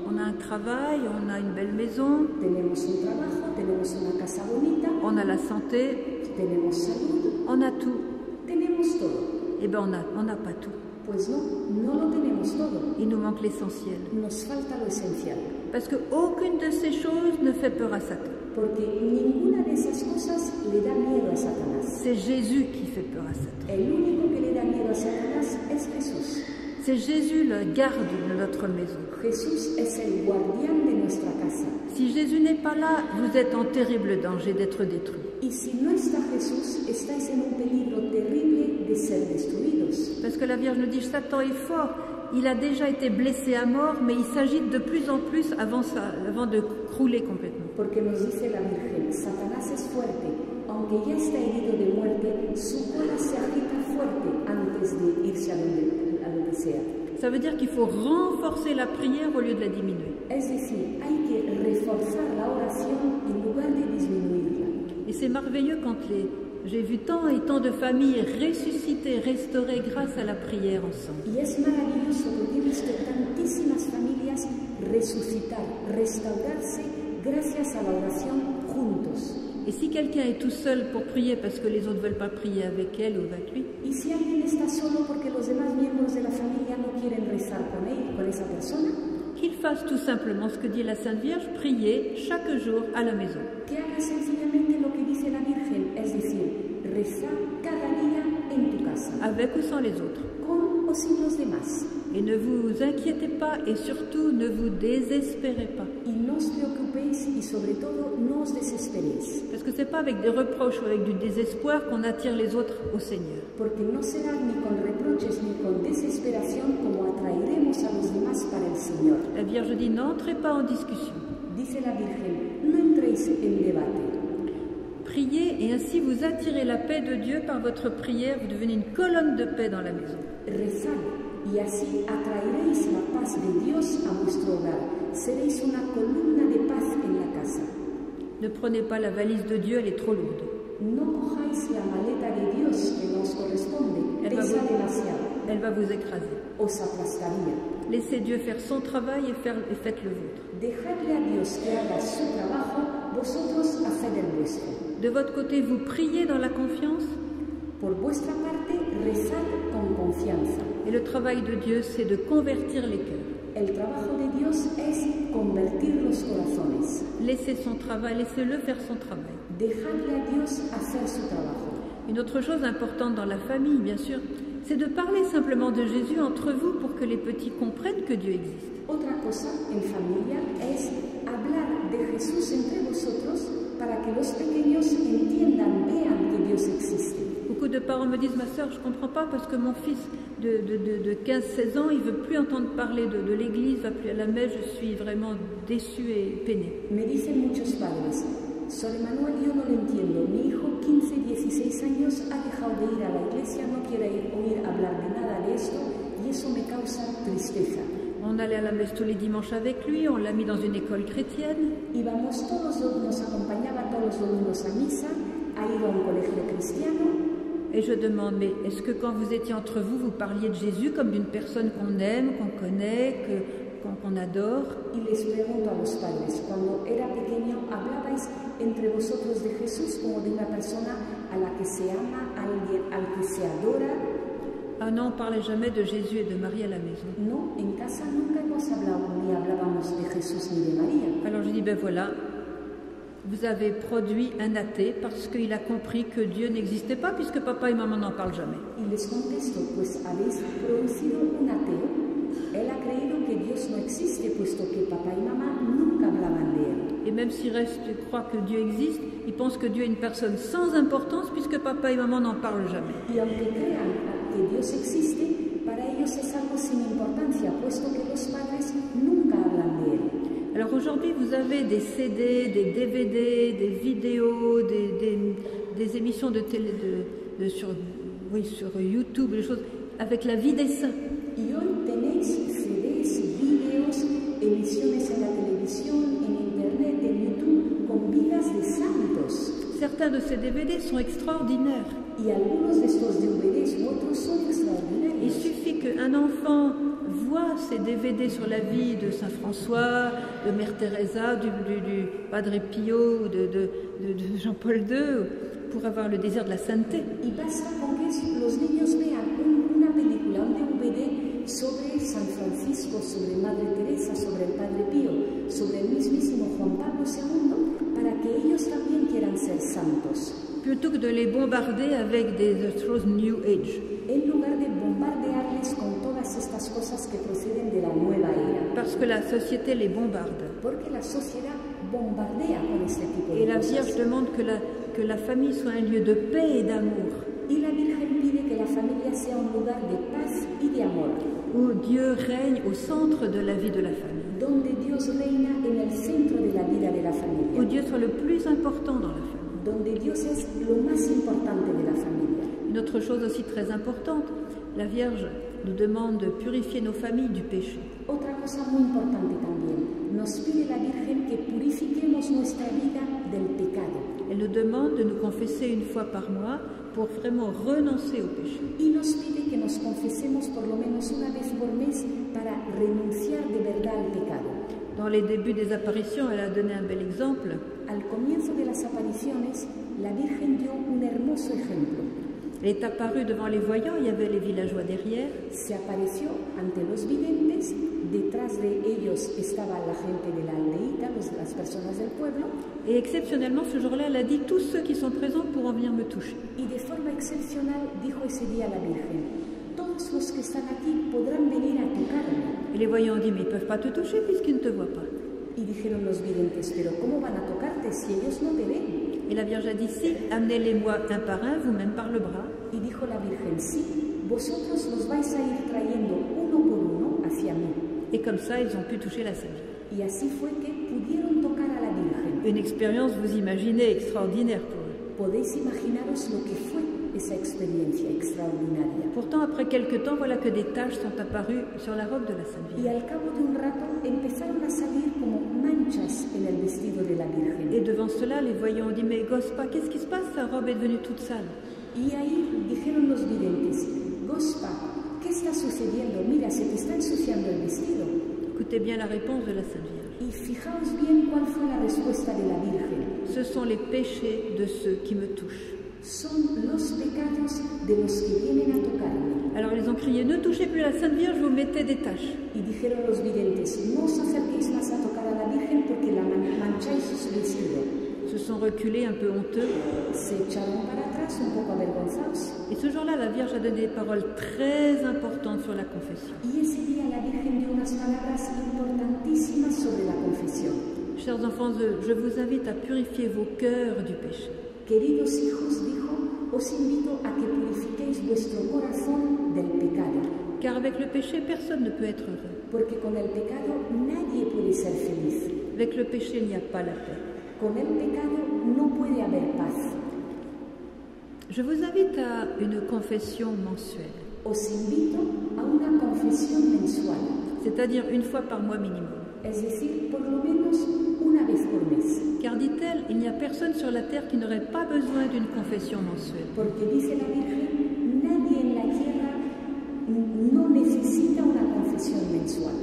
on a un travail, on a une belle maison, tenemos un trabajo, tenemos una casa bonita, on a la santé, tenemos salud, on a tout. tenemos todo. Eh bien, on n'a pas tout. Pues no, no lo tenemos todo. Il nous manque l'essentiel. Nos falta lo esencial. Parce qu'aucune de ces choses ne fait peur à Satan. Porque ninguna de esas cosas le da miedo a Satanás. C'est Jésus qui fait peur à Satan. El único que le da miedo a Satanás es Jesús. C'est Jésus le garde de notre maison. Jesús es el guardián de nuestra casa. Si Jésus n'est pas là, vous êtes en terrible danger d'être détruit. Y si no está Jesús, estáis en un peligro terrible de ser destruidos. Parce que la Vierge nous dit, Satan est fort, il a déjà été blessé à mort, mais il s'agite de plus en plus avant de crouler complètement. Porque nos dice la Virgen, Satanás es fuerte, aunque ya está herido de muerte, su cola se agita fuerte antes de irse a donde sea. Ça veut dire qu'il faut renforcer la prière au lieu de la diminuer. Es decir, hay que reforzar la oración en lugar de disminuirla. Et c'est merveilleux quand j'ai vu tant et tant de familles ressuscitées, restaurées grâce à la prière ensemble. Y es maravilloso porque he visto tantísimas familias resucitar, restaurarse gracias a la oración juntos. Et si quelqu'un est tout seul pour prier parce que les autres ne veulent pas prier avec elle ou avec lui, Y si alguien está solo porque los demás miembros de la familia no quieren rezar con él, con esa persona, qu'il fasse tout simplement ce que dit la Sainte Vierge, prier chaque jour à la maison. que haga sencillamente lo que dice la Virgen, es decir, rezar cada día en tu casa, Avec ou sans les autres. con o sin los demás. Et ne vous inquiétez pas et surtout ne vous désespérez pas. Y no os preocupéis y sobre todo no os desesperéis, Parce que ce n'est pas avec des reproches ou avec du désespoir qu'on attire les autres au Seigneur. porque no será ni con reproches ni con desesperación como atraeremos a los demás para el Señor. La Vierge dit, n'entrez pas en discussion. Dice la Virgen, no entréis en debate. Priez et ainsi vous attirez la paix de Dieu par votre prière. Vous devenez une colonne de paix dans la maison. Rezad y así atraeréis la paz de Dios a vuestro hogar. Seréis una columna de paz en la casa. Ne prenez pas la valise de Dieu, elle est trop lourde. No cojáis la maleta de Dios que nos corresponde, pesa demasiado, Elle va vous écraser. os aplastaría. Laissez Dieu faire son travail et faites le vôtre. Dejadle a Dios que haga su trabajo, vosotros haced el vuestro. De votre côté, vous priez dans la confiance. Por vuestra parte, rezad con confianza. Et le travail de Dieu, c'est de convertir les cœurs. El trabajo de Dios es convertir los corazones. Laissez son travail, laissez-le faire son travail. Dejadle a Dios hacer su trabajo. Une autre chose importante dans la famille, bien sûr, c'est de parler simplement de Jésus entre vous pour que les petits comprennent que Dieu existe. Otra cosa en familia es hablar de Jesús entre vosotros para que los pequeños entiendan, vean que Dios existe. Beaucoup de parents me disent, ma sœur, je ne comprends pas parce que mon fils de 15-16 ans, il ne veut plus entendre parler de l'église, va plus à la messe, je suis vraiment déçue et peinée. Me dicen muchos padres, Sor Emanuel, yo no lo entiendo, mi hijo 15-16 años ha dejado de ir a la iglesia, no quiere oír hablar de nada de esto y eso me causa tristeza. On allait à la messe tous les dimanches avec lui, on l'a mis dans une école chrétienne. Íbamos todos, nos acompañaba todos los domingos a misa, ha ido a un colegio cristiano. Et je demande, mais est-ce que quand vous étiez entre vous, vous parliez de Jésus comme d'une personne qu'on aime, qu'on connaît, qu'on adore? Y les pregunto a los padres, cuando era pequeño, ¿hablabais entre vosotros de Jesús como de una persona a la que se ama, alguien al que se adora? Ah non, on ne parlait jamais de Jésus et de Marie à la maison. No, en casa nunca hemos hablado ni hablábamos de Jesús ni de María. Alors je dis, ben voilà, vous avez produit un athée parce qu'il a compris que Dieu n'existait pas puisque papa et maman n'en parlent jamais. Y les contesto, pues habéis producido un ateo. Él ha creído que Dios no existe, puesto que papá y mamá nunca hablaban de él. Et même s'il reste croit que Dieu existe, il pense que Dieu est une personne sans importance puisque papa et maman n'en parlent jamais. Y aunque crean que Dios existe, para ellos es algo sin importancia, puesto que los padres nunca hablan de él. Alors aujourd'hui, vous avez des CD, des DVD, des vidéos, des émissions de télé, sur YouTube, des choses avec la vie des saints. Y hoy tenéis CDs, vídeos, emisiones en la televisión, en internet, en YouTube, con vidas de santos. Certains de ces DVD sont extraordinaires. Y algunos de estos DVDs u otros son extraordinarios. Il suffit qu'un enfant voit ces DVD sur la vie de Saint François, de Mère Teresa, du Padre Pio, de Jean-Paul II, pour avoir le désir de la sainteté. Y basta con que los niños vean una película, un DVD sobre San Francisco, sobre Madre Teresa, sobre el Padre Pío, sobre el mismísimo Juan Pablo II, para que ellos también quieran ser santos. Plutôt que de les bombarder avec des choses New Age. En lugar de bombardearles con todas estas cosas que proceden de la nueva era. Parce que la société les bombarde. Porque la sociedad bombardea con este tipo de Et la cosas. Vierge demande que la famille soit un lieu de paix et d'amour. Y la Virgen pide que la familia sea un lugar de paz y de amor. Où Dieu règne au centre de la vie de la famille. Donde Dios reina en el centro de la vida de la familia. Où Dieu soit le plus important dans la famille. Donde Dios es lo más importante de la familia. Une autre chose aussi très importante, la Vierge nous demande de purifier nos familles du péché. Otra cosa muy importante también, nos pide la Virgen que purifiquemos nuestra vida del pecado. Elle nous demande de nous confesser une fois par mois pour vraiment renoncer au péché. Y nos pide que nos confesemos por lo menos una vez por mes para renunciar de verdad al pecado. Dans les débuts des apparitions, elle a donné un bel exemple. Al comienzo de las apariciones, la Virgen dio un hermoso ejemplo. Elle est apparue devant les voyants, il y avait les villageois derrière. Se apareció ante los videntes, detrás de ellos estaba la gente de la aldeíta, las personas del pueblo. Et exceptionnellement, ce jour-là, elle a dit « Tous ceux qui sont présents pourront venir me toucher ». Y de forma excepcional dijo ese día la Virgen, todos los que están aquí podrán venir a tocarme. Et les voyants ont dit « Mais ils ne peuvent pas te toucher puisqu'ils ne te voient pas ». Y dijeron los videntes, pero ¿cómo van a tocarte si ellos no te ven? Et la Vierge a dit « Si, amenez-les-moi un par un, vous-même par le bras ». Y dijo la Virgen, sí, vosotros los vais a ir trayendo uno por uno hacia mí. Et comme ça, ils ont pu toucher la Sainte Vierge. Y así fue que pudieron tocar a la Virgen. Une expérience, vous imaginez, extraordinaire pour eux. Podéis imaginaros lo que fue esa experiencia extraordinaria. Pourtant, après quelque temps, voilà que des taches sont apparues sur la robe de la Sainte Y Vierge. al cabo de un rato empezaron a salir como manchas en el vestido de la Virgen. Et devant cela, les voyants ont dit « Mais Gospa, qu'est-ce qui se passe? Sa robe est devenue toute sale. » Y ahí dijeron los videntes, Gospa, ¿qué está sucediendo? Mira, se te está ensuciando el vestido. Écoutez bien la réponse de la Sainte Vierge. Y fijaos bien cuál fue la respuesta de la Virgen. Ce sont les péchés de ceux qui me touchent. Son los pecados de los que vienen a tocarme. Alors ils ont crié « Ne touchez plus la Sainte Vierge, vous mettez des taches. Y dijeron los videntes, no os acerquéis más a tocar a la Virgen porque la mancháis su vestido. » Se sont reculés un peu honteux. Se echaron para atrás un poco avergonzados. Et ce jour-là, la Vierge a donné des paroles très importantes sur la confession. Y ese día la Virgen dio unas palabras importantísimas sobre la confesión. Chers enfants, je vous invite à purifier vos cœurs du péché. Queridos hijos, dijo, os invito a que purifiquéis vuestro corazón del pecado. Car avec le péché, personne ne peut être heureux. Porque con el pecado nadie puede ser feliz. Avec le péché, il n'y a pas la paix. Con el pecado no puede haber paz. Je vous invite à une confession mensuelle, Os invito a una confesión mensual, c'est-à-dire une fois par mois minimum. es decir, por lo menos una vez por mes. Car, dit-elle, il n'y a personne sur la terre qui n'aurait pas besoin d'une confession mensuelle. Porque dice la Virgen, nadie en la tierra no necesita una confesión mensual.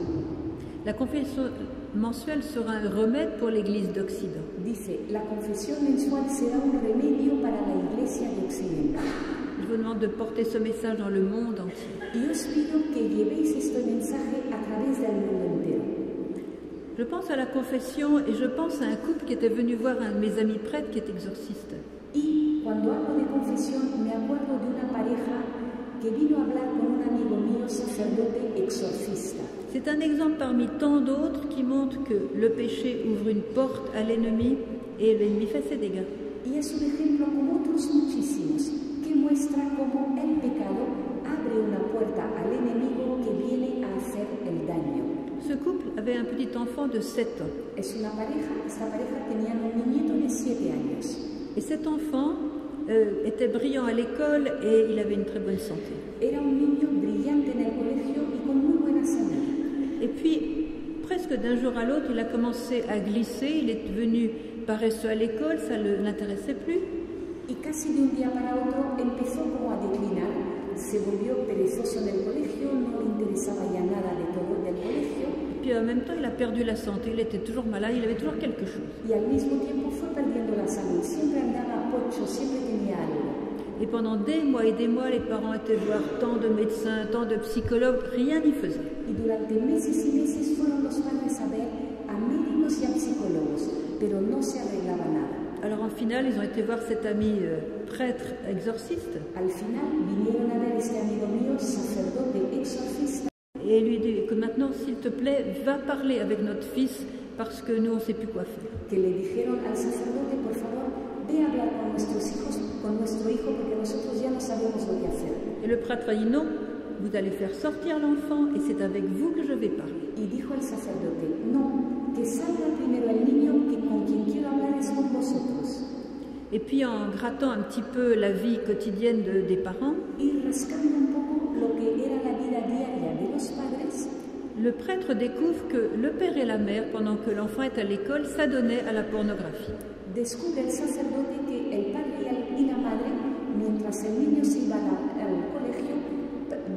La confession mensuelle sera un remède pour l'Église d'Occident. Dice, la confesión mensual será un remedio para la Iglesia de Occidente. Je vous demande de porter ce message dans le monde entier. Y os pido que llevéis este mensaje a través del mundo entero. Je pense à la confession et je pense à un couple qui était venu voir un de mes amis prêtres qui est exorciste. Y cuando hablo de confesión me acuerdo de una pareja que vino a hablar con un amigo mío, sacerdote exorcista. C'est un exemple parmi tant d'autres qui montre que le péché ouvre une porte à l'ennemi et l'ennemi fait ses dégâts. Y es un ejemplo como otros muchísimos que muestra cómo el pecado abre una puerta al enemigo que viene a hacer el daño. Ce couple avait un petit enfant de 7 ans. Esta pareja tenía un niñito de 7 años. Et cet enfant était brillant à l'école et il avait une très bonne santé. Era un niño brillante en el colegio y con muy buena salud. Et puis, presque d'un jour à l'autre, il a commencé à glisser, il est devenu paresseux à l'école, ça ne l'intéressait plus. Y casi de un día para otro empezó como a declinar, se volvió perezoso en el colegio, no le interesaba ya nada de todo del colegio. Et puis en même temps, il a perdu la santé, il était toujours malade, il avait toujours quelque chose. Y al mismo tiempo fue perdiendo la salud, siempre andaba pocho, siempre tenía algo. Et pendant des mois, les parents étaient voir tant de médecins, tant de psychologues, rien n'y faisait. Y durante meses y meses fueron los padres a ver a médicos y a psicólogos, pero no se arreglaba nada. Alors en finale, ils ont été voir cet ami prêtre exorciste. Al final vinieron a ver este amigo mío, sacerdote exorcista. Et lui dit que maintenant, s'il te plaît, va parler avec notre fils parce que nous, on ne sait plus quoi faire. Que le dijeron al sacerdote, por favor, ve a hablar con nuestros hijos, con nuestro hijo, porque nosotros ya no sabemos lo que hacer. Et le prêtre a dit non, vous allez faire sortir l'enfant et c'est avec vous que je vais parler. Y dijo el sacerdote, no, que salga primero el niño, que con quien quiero hablar es con vosotros. Et puis en grattant un petit peu la vie quotidienne des parents, Y rascando un poco lo que era la vida diaria de los padres, le prêtre découvre que le père et la mère, pendant que l'enfant est à l'école, s'adonnaient à la pornographie. descubre el sacerdote que el padre y la madre, mientras el niño se iba al colegio,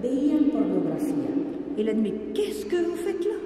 veían pornografía. Et il a dit, mais qu'est-ce que vous faites là?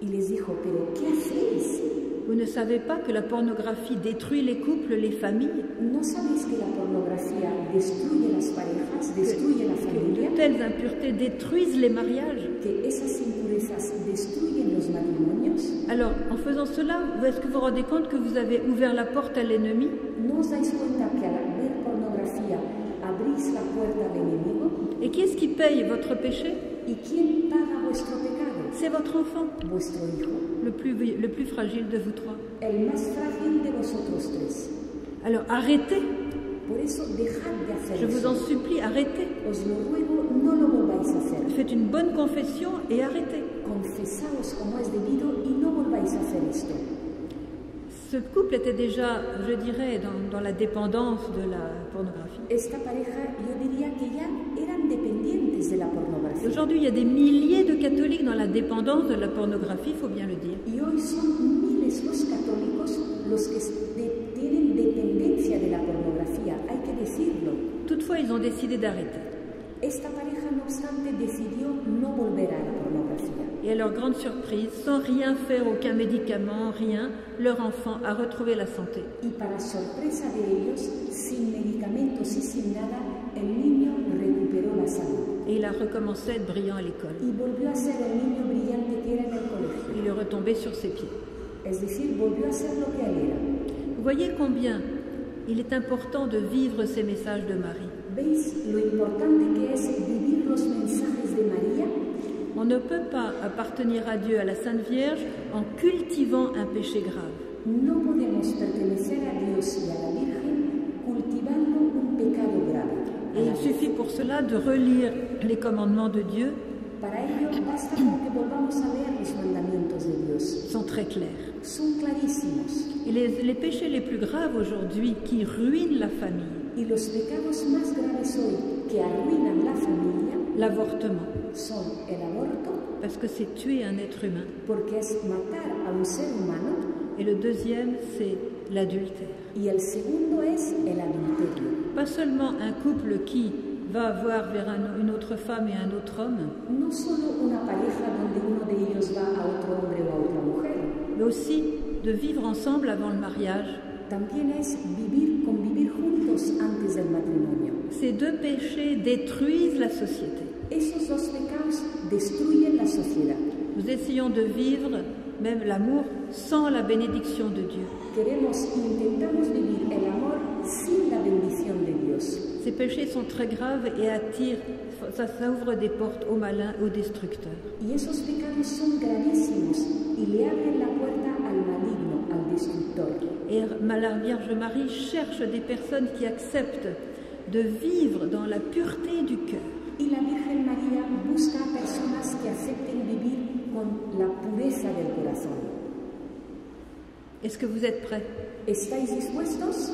Y les dijo, pero ¿qué hacéis? Vous ne savez pas que la pornographie détruit les couples, les familles? ¿No sabéis que la pornografía destruye las parejas, destruye la familia? De telles impuretés détruisent les mariages. Que esas impurezas destruyen los matrimonios. Alors, en faisant cela, est-ce que vous vous rendez compte que vous avez ouvert la porte à l'ennemi? ¿No os dais cuenta que al ver pornografía abrís la puerta al enemigo? Et qui est-ce qui paye votre péché? ¿Y quién paga vuestro pecado? C'est votre enfant, Vuestro hijo, le plus fragile de vous trois. el más frágil de vosotros tres. Alors, arrêtez. Por eso, dejad de hacer Je vous eso. en supplie, arrêtez. Os lo ruego, no lo volváis a hacer. Faites une bonne confession et arrêtez. Confesaos como es debido y no volváis a hacer esto. Ce couple était déjà, je dirais, dans la dépendance de la pornographie. Esta pareja, yo diría que ya eran dependientes de la pornografía. Aujourd'hui, il y a des milliers de catholiques dans la dépendance de la pornographie, il faut bien le dire. Y hoy son miles los católicos los que tienen dependencia de la pornografía, hay que decirlo. Toutefois, ils ont décidé d'arrêter. Esta pareja, no obstante, decidió no volver a la pornografía. Et à leur grande surprise, sans rien faire, aucun médicament, rien, leur enfant a retrouvé la santé. Y para sorpresa de ellos, sin medicamentos y sin nada, el niño recuperó la salud. Et il a recommencé à être brillant à l'école. Y volvió a ser el niño brillante que era en el colegio. Il est retombé sur ses pieds. Es decir, volvió a ser lo que él era. Vous voyez combien il est important de vivre ces messages de Marie. ¿Veis lo importante que es vivir los mensajes de María? On ne peut pas appartenir à Dieu, à la Sainte Vierge, en cultivant un péché grave. No podemos pertenecer a Dios y a la Virgen cultivando un pecado grave. Et il suffit pour cela de relire les commandements de Dieu. Para ello basta con que volvamos a leer los mandamientos de Dios. Sont très clairs. Son clarísimos. Et les péchés les plus graves aujourd'hui qui ruinent la famille, Y los pecados más graves hoy que arruinan la familia l'avortement, son el aborto, parce que c'est tuer un être humain. porque es matar a un ser humano, Et le deuxième, c'est l'adultère. y el segundo es el adulterio. Pas seulement un couple qui va avoir vers une autre femme et un autre homme, No solo una pareja donde uno de ellos va a otro hombre o a otra mujer, mais aussi de vivre ensemble avant le mariage. también es convivir juntos antes del matrimonio. Ces deux péchés détruisent la société. Esos dos pecados destruyen la sociedad. Nous essayons de vivre même l'amour sans la bénédiction de Dieu. Intentamos vivir el amor sin la bendición de Dios. Ces péchés sont très graves et attirent, ça ouvre des portes aux malins, aux destructeurs. Y esos pecados son gravísimos y le abren la puerta al maligno, al destructor. Et la Vierge Marie cherche des personnes qui acceptent de vivre dans la pureté du cœur. Y la Virgen María busca a personas que acepten vivir con la pureza del corazón. Est-ce que vous êtes prêts? ¿Estáis dispuestos?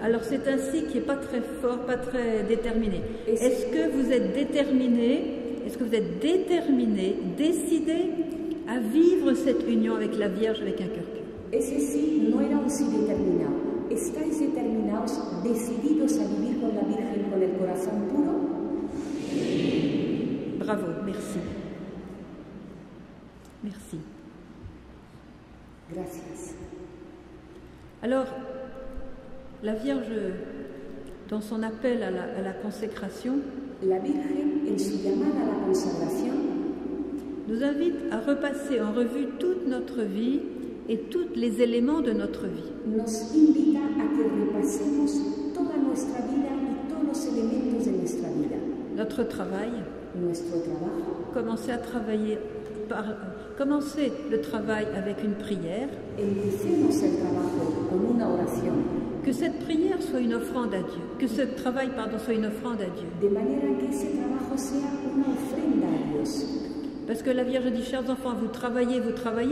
Alors c'est un si qui n'est pas très fort, pas très déterminé. Est-ce que vous êtes déterminé, décidé à vivre cette union avec la Vierge, avec un cœur pur? Ese sí no era un sí determinado. ¿Estáis determinados, decididos a vivir con la Virgen con el corazón puro? Bravo, merci. Merci. Gracias. Alors, la Vierge, dans son appel à la consécration, la Virgen, en su llamada a la consagración, nous invite à repasser en revue toute notre vie et tous les éléments de notre vie. Nos invita a que repasemos toda nuestra vida y todos los elementos de nuestra vida. Notre travail, nuestro trabajo. Commencer le travail avec une prière. Empecemos el trabajo con una oración. Que cette prière soit une offrande à Dieu. Que ce travail, soit une offrande à Dieu. De manera que ese trabajo sea una ofrenda a Dios. Parce que la Vierge dit, chers enfants, vous travaillez,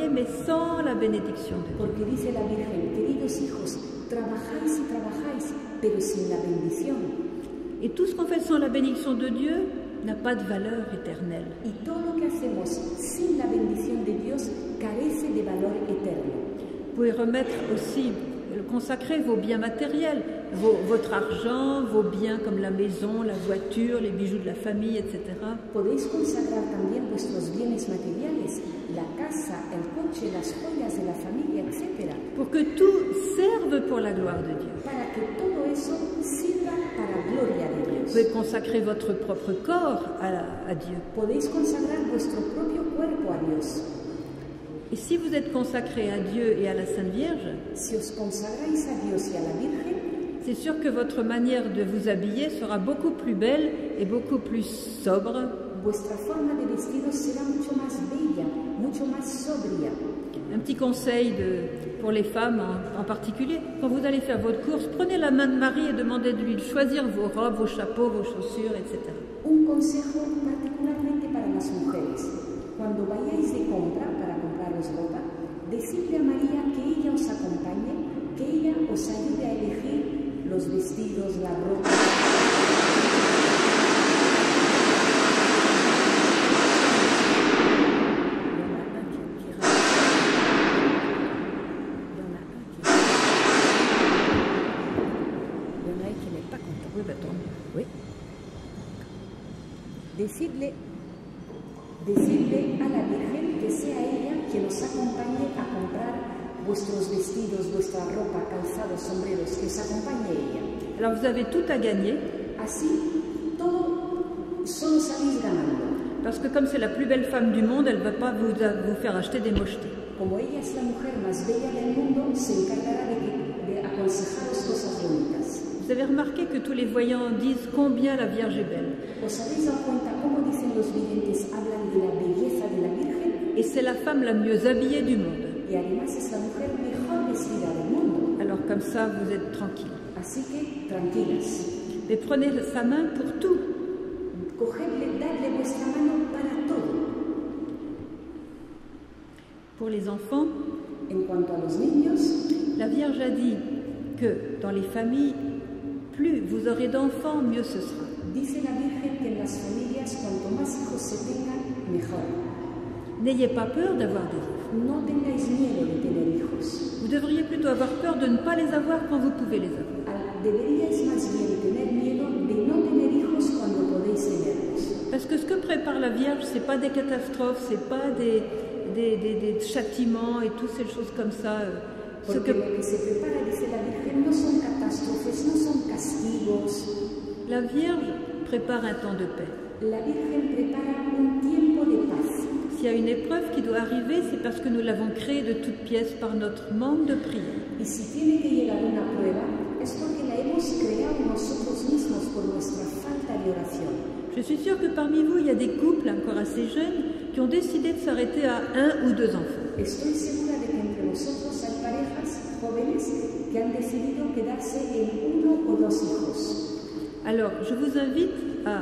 mais sans la bénédiction de Dieu. Porque dice la Virgen, queridos hijos, trabajáis y trabajáis, pero sin la bendición. Et tout ce qu'on fait sans la bénédiction de Dieu n'a pas de valeur éternelle. Y todo lo que hacemos sin la bendición de Dios carece de valor eterno. Vous pouvez remettre aussi, consacrer vos biens matériels, votre argent, vos biens comme la maison, la voiture, les bijoux de la famille, etc. Podéis consagrar también vuestros bienes materiales, la casa, el coche, las joyas de la familia, etc. Pour que tout serve pour la gloire de Dieu. Para que todo eso sirva para la gloria de Dios. Vous pouvez consacrer votre propre corps à Dieu. Podéis consagrar vuestro propio cuerpo a Dios. Et si vous êtes consacré à Dieu et à la Sainte Vierge, si os consagráis a Dios y a la Virgen, c'est sûr que votre manière de vous habiller sera beaucoup plus belle et beaucoup plus sobre. Vuestra forma de vestiros será mucho más bella, mucho más sobria. Un petit conseil pour les femmes en particulier, quand vous allez faire votre course, prenez la main de Marie et demandez de lui choisir vos robes, vos chapeaux, vos chaussures, etc. Un consejo particularmente para las mujeres. Cuando vayáis de compra para compraros ropa, decidle a María que ella os acompañe, que ella os ayude a elegir los vestidos, la ropa. Decidle a la Virgen que sea ella quien os acompañe a comprar vuestros vestidos, vuestra ropa, calzados, sombreros, que os acompañe ella. Alors vous avez tout à gagner. Así, todo solo salís ganando. Parce que comme c'est la plus belle femme du monde, elle ne va pas vous faire acheter des mochetés. Como ella es la mujer más bella del mundo, se encargará de aconsejaros cosas bonitas. Vous avez remarqué que tous les voyants disent combien la Vierge est belle. ¿Os habéis dado cuenta cómo dicen los videntes, hablan de la belleza de la Virgen? Et c'est la femme la mieux habillée du monde. Y además es la mujer mejor vestida del mundo. Alors comme ça, vous êtes tranquille. Así que, tranquilas. Mais prenez sa main pour tout. Cogedle, dadle vuestra mano para todo. Pour les enfants, en cuanto a los niños, la Vierge a dit que dans les familles, plus vous aurez d'enfants, mieux ce sera. Dice la Virgen que en las familias, cuanto más hijos se tengan, mejor. N'ayez pas peur d'avoir des hijos. No tengáis miedo de tener hijos. Vous devriez plutôt avoir peur de ne pas les avoir quand vous pouvez les avoir. Deberíais más bien tener miedo de no tener hijos cuando podéis tenerlos. Parce que ce que prépare la Vierge, c'est pas des catastrophes, c'est pas des châtiments et toutes ces choses comme ça. Porque lo que se prepara, dice la Virgen, no son catástrofes, no son castigos. La Vierge prépare un temps de paix. La Virgen prepara un tiempo de paz. s'il y a une épreuve qui doit arriver, c'est parce que nous l'avons créée de toutes pièces par notre manque de prière. Y si tiene que llegar una prueba, es porque la hemos creado nosotros mismos por nuestra falta de oración. Je suis sûre que parmi vous, il y a des couples encore assez jeunes qui ont décidé de s'arrêter à 1 ou 2 enfants. Estoy segura de que entre nosotros hay parejas jóvenes que han decidido quedarse en 1 o 2 hijos. Alors, je vous invite à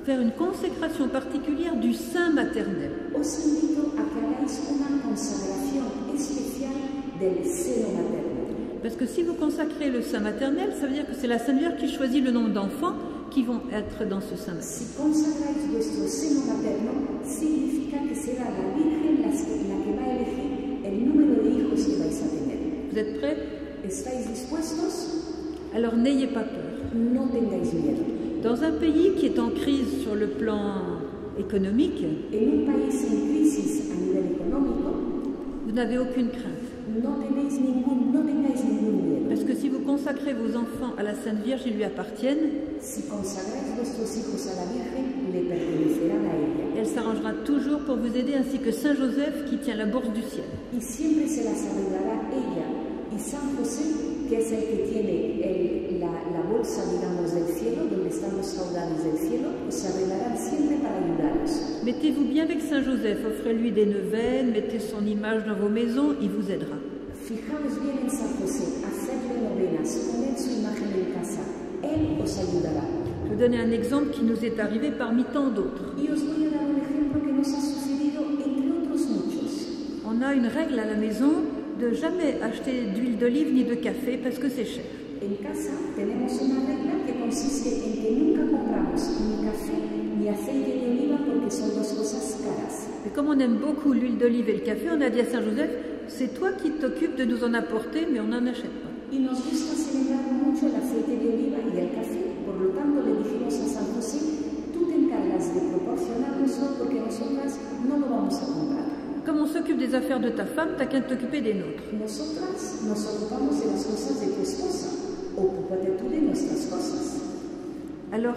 faire une consécration particulière du sein maternel. Os invito a que hagáis una consagración especial del seno materno. Parce que si vous consacrez le sein maternel, ça veut dire que c'est la Sainte Vierge qui choisit le nombre d'enfants qui vont être dans ce sein maternel. Si consagráis vuestro seno materno, significa que será la Virgen la que va a elegir el número de hijos que vais a tener. Vous êtes prêts? ¿Estáis dispuestos? Alors n'ayez pas peur. No tengáis miedo. Dans un pays qui est en crise sur le plan économique, En un país en crisis a nivel económico, vous n'avez aucune crainte. no tengáis ningún miedo. Parce que si vous consacrez vos enfants à la Sainte Vierge, ils lui appartiennent. Si consagráis vuestros hijos a la Virgen, le pertenecerán a ella. Elle s'arrangera toujours pour vous aider, ainsi que Saint Joseph qui tient la bourse du ciel. Y siempre se las arreglará ella. Y San José, que es el que tiene la bolsa, digamos, del cielo, donde están los caudales del cielo, se arreglarán siempre para ayudaros. Mettez-vous bien avec Saint Joseph, offrez-lui des neuvaines, mettez son image dans vos maisons, il vous aidera. Fijaos bien en San José, hacerle novenas, poned su imagen en casa. Él os ayudará. Je vais vous donner un exemple qui nous est arrivé parmi tant d'autres. Y os voy a dar un ejemplo que nos ha sucedido entre otros muchos. On a une règle à la maison de jamais acheter d'huile d'olive ni de café parce que c'est cher. En casa tenemos una regla que consiste en que nunca compramos ni café ni aceite de oliva porque son 2 cosas caras. Et comme on aime beaucoup l'huile d'olive et le café, on a dit à Saint Joseph, c'est toi qui t'occupes de nous en apporter, mais on n'en achète pas. Y nos gusta celebrar mucho el aceite de oliva y el café, por lo tanto le dijimos a San José, tú te encargas de proporcionárnoslo porque nosotras no lo vamos a comprar. Comme on s'occupe des affaires de ta femme, t'as qu'à t'occuper des nôtres. Nosotras nos ocupamos de las cosas de tu esposa, ocúpate tú de nuestras cosas. Alors,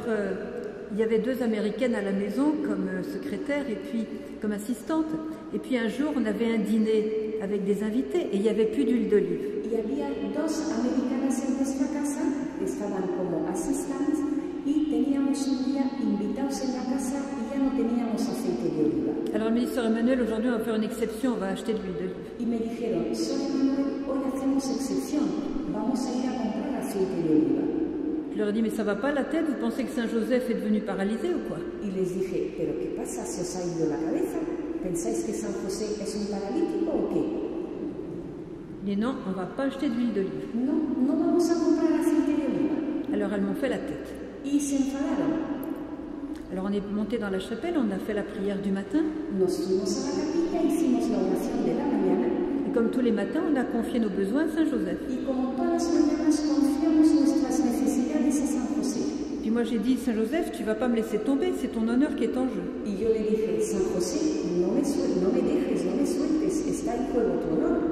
il y avait 2 Américaines à la maison comme secrétaire et puis comme assistante. Et puis un jour, on avait un dîner avec des invités et il n'y avait plus d'huile d'olive. Y había 2 americanas en nuestra casa, estaban como asistentes y teníamos un día invitados en la casa y ya no teníamos aceite de oliva. Alors, le ministre Emmanuel, aujourd'hui, on va faire une exception, on va acheter de l'huile d'olive. Y me dijeron, Sor Emmanuel, hoy hacemos excepción, vamos a ir a comprar aceite de oliva. Je leur ai dit, mais ça va pas la tête, vous pensez que Saint Joseph est devenu paralysé ou quoi? Y les dije, ¿pero qué pasa? ¿Se os ha ido la cabeza? ¿Pensáis que San José es un paralítico o qué? Mais non, on va pas acheter d'huile d'olive. No, no vamos a comprar aceite de oliva. Alors, elles m'ont fait la tête. Y se enfadaron. Alors, on est monté dans la chapelle, on a fait la prière du matin. Nos fuimos a la capilla, hicimos la oración de la mañana. Et comme tous les matins, on a confié nos besoins à Saint Joseph. Y como todas las mañanas confiamos nuestras necesidades a San José. Puis moi, j'ai dit, Saint Joseph, tu vas pas me laisser tomber, c'est ton honneur qui est en jeu. Y yo le dije, San José, no me dejes, no me sueltes, está en juego tu honor.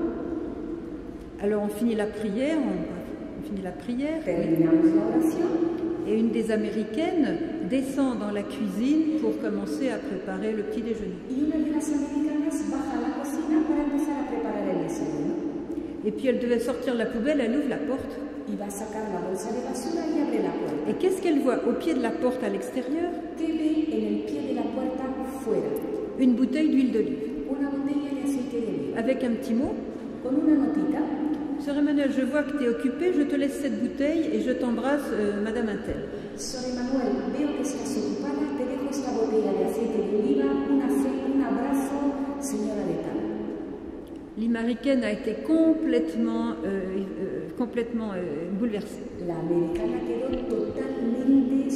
Alors on finit la prière, Terminamos la oración. Et une des Américaines descend dans la cuisine pour commencer à préparer le petit déjeuner. Y una de las americanas baja a la cocina para empezar a preparar el desayuno. Et puis elle devait sortir la poubelle, elle ouvre la porte. Y va a sacar la bolsa de basura y abre la puerta. Et qu'est-ce qu'elle voit au pied de la porte à l'extérieur? ¿Qué ve en el pie de la puerta fuera? Une bouteille d'huile d'olive. Una botella de aceite de oliva. Avec un petit mot. Con una notita. Sœur Emmanuel, je vois que tu es occupée, je te laisse cette bouteille et je t'embrasse, Madame Intel. Sor Emmanuel, veo que estás ocupada, te dejo esta botella de aceite de oliva, un abrazo, señora de tal. L'Américaine a été complètement bouleversée. La americana quedó totalmente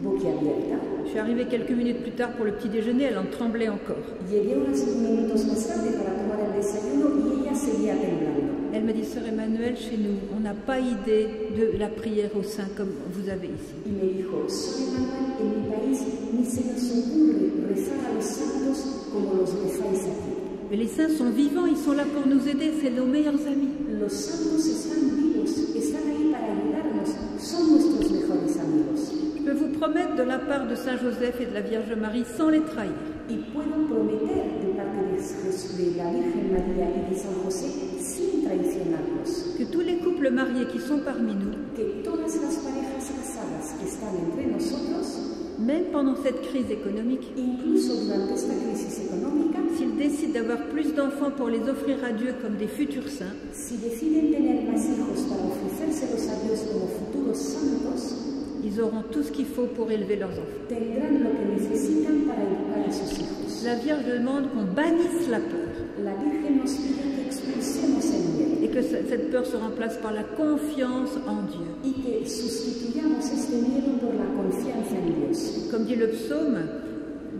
boquiabierta. Je suis arrivée quelques minutes plus tard pour le petit déjeuner, elle en tremblait encore. Llegué unos minutos más tarde para tomar el desayuno y ella seguía temblando. Elle m'a dit, Sœur Emmanuel, chez nous, on n'a pas idée de la prière au sein comme vous avez ici. Y me dijo, Sor Emmanuel, en mi país ni se nos ocurre rezar a los santos como los rezáis aquí. Mais les saints sont vivants, ils sont là pour nous aider, c'est nos meilleurs amis. Los santos están vivos, están ahí para ayudarnos, son nuestros mejores amigos. Je peux vous promettre de la part de Saint Joseph et de la Vierge Marie sans les trahir. Y puedo prometer de parte de la Virgen María y de San José sin traicionarlos. Que tous les couples mariés qui sont parmi nous, Que todas las parejas casadas que están entre nosotros, même pendant cette crise économique, incluso durante esta crisis económica, s'ils décident d'avoir plus d'enfants pour les offrir à Dieu comme des futurs saints, si deciden tener más hijos para ofrecérselos a Dios como futuros santos, ils auront tout ce qu'il faut pour élever leurs enfants. tendrán lo que necesitan para educar a sus hijos. La Vierge demande qu'on bannisse la peur La Virgen nos pide que expulsemos el miedo et que cette peur se remplace par la confiance en Dieu. y que sustituyamos este miedo por la confianza en Dios. Comme dit le psaume,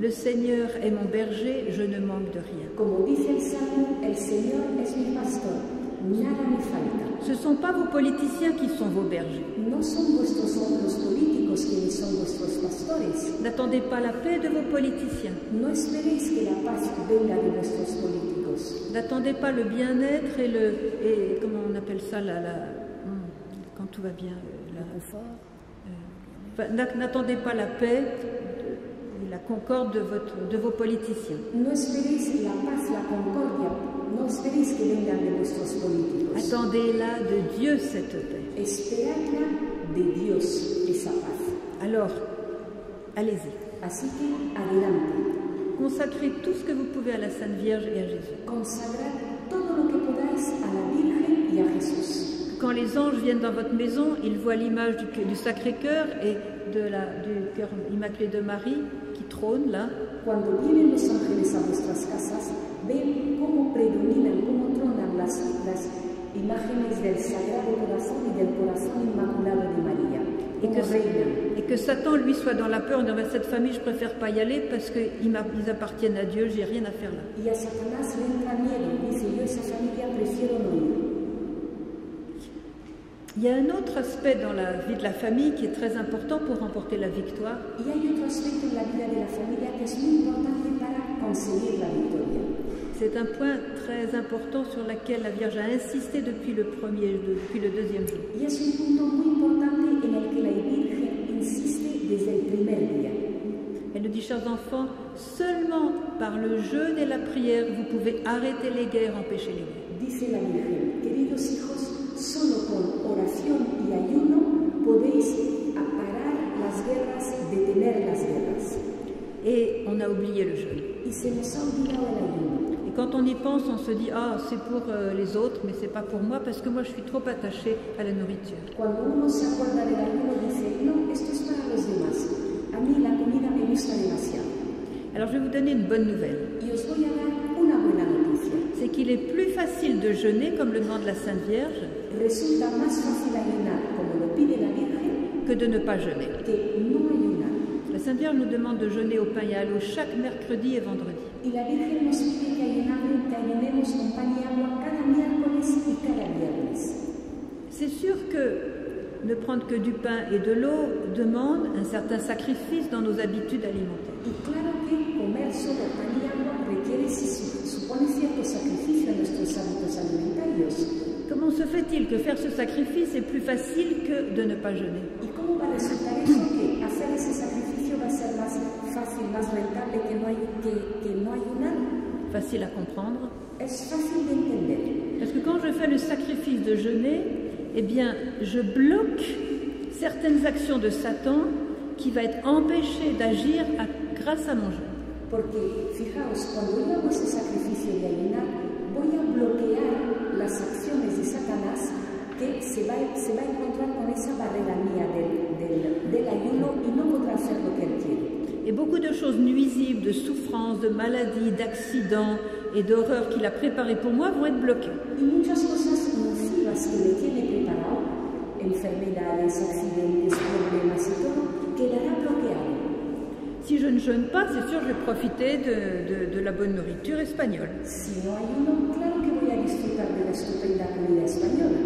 le Seigneur est mon berger, je ne manque de rien. Como dice el Salmo, el Señor es mi pastor, nada me falta. Ce ne sont pas vos politiciens qui sont vos bergers. No son los políticos quienes son vuestros pastores. N'attendez pas la paix de vos politiciens. No esperéis que la paz venga de vuestros políticos. N'attendez pas le bien-être et comment on appelle ça quand tout va bien, n'attendez pas la paix et la concorde de vos politiciens. No esperéis la paz, la concordia. No esperéis que vengan de vuestros políticos. Attendez-la de Dieu cette paix. Esperadla de Dios esa paz. Alors, allez-y. Así que adelante. Consacrez tout ce que vous pouvez à la Sainte Vierge et à Jésus. Consagrad todo lo que podáis a la Virgen y a Jesús. Quand les anges viennent dans votre maison, ils voient l'image du Sacré-Cœur et du cœur immaculé de Marie qui trône là. Cuando vienen los ángeles a vuestras casas, ven cómo predominan, cómo tronan las imágenes del Sagrado Corazón y del Corazón Inmaculado de María. Et que Satan, lui, soit dans la peur en disant cette famille, je préfère pas y aller parce qu'ils appartiennent à Dieu, j'ai rien à faire là. Y a Satanás le entra miedo, dice yo esa familia prefiero no ir. Il y a un autre aspect dans la vie de la famille qui est très important pour remporter la victoire. Y hay otro aspecto en la vida de la familia que es muy importante para conseguir la victoria. C'est un point très important sur lequel la Vierge a insisté depuis le deuxième jour. Y es un punto muy importante en el que la Virgen insiste desde el primer día. Elle nous dit, chers enfants, seulement par le jeûne et la prière, vous pouvez arrêter les guerres, empêcher les guerres. Dice la Virgen, queridos hijos, solo con oración y ayuno podéis parar las guerras, detener las guerras. Et on a oublié le jeûne. Y se nos ha olvidado el ayuno. Et quand on y pense, on se dit, ah, c'est pour les autres, mais c'est pas pour moi, parce que moi, je suis trop attachée à la nourriture. Cuando uno se acuerda del ayuno, dice, no, esto es para los demás. A mí la comida me gusta demasiado. Alors, je vais vous donner une bonne nouvelle. Y os voy a dar una buena noticia. C'est qu'il est plus facile de jeûner, comme le demande la Sainte Vierge, Resulta más fácil ayunar, como lo pide la Virgen, que de ne pas jeûner. que no ayunar. La Sainte Vierge nous demande de jeûner au pain et à l'eau chaque mercredi et vendredi. Y la Virgen nos pide que ayunemos con pan y agua cada miércoles y cada viernes. C'est sûr que ne prendre que du pain et de l'eau demande un certain sacrifice dans nos habitudes alimentaires. Y claro que comer solo pan y agua supone cierto sacrificio en nuestros hábitos alimentarios. Comment se fait-il que faire ce sacrifice est plus facile que de ne pas jeûner? ¿Y cómo va a resultar eso? Que hacer ese sacrificio va a ser más fácil, más rentable que no ayunar. Facile à comprendre. Es fácil de entender. Parce que quand je fais le sacrifice de jeûner, eh bien, je bloque certaines actions de Satan qui va être empêché d'agir grâce à mon jeûne. Porque, fijaos, cuando yo hago ese sacrificio de ayunar, voy a bloquear las acciones de Satanás que se va a encontrar con esa barrera mía del ayuno y no podrá hacer lo que él quiere. Et beaucoup de choses nuisibles, de souffrances, de maladies, d'accidents et d'horreurs qu'il a préparées pour moi vont être bloquées. Y muchas cosas nocivas que me tiene preparado, enfermedades, accidentes, problemas y todo, quedará bloqueado. Si je ne jeûne pas, c'est sûr, je vais profiter de la bonne nourriture espagnole. Si no ayuno, claro que voy a disfrutar de la estupenda comida española.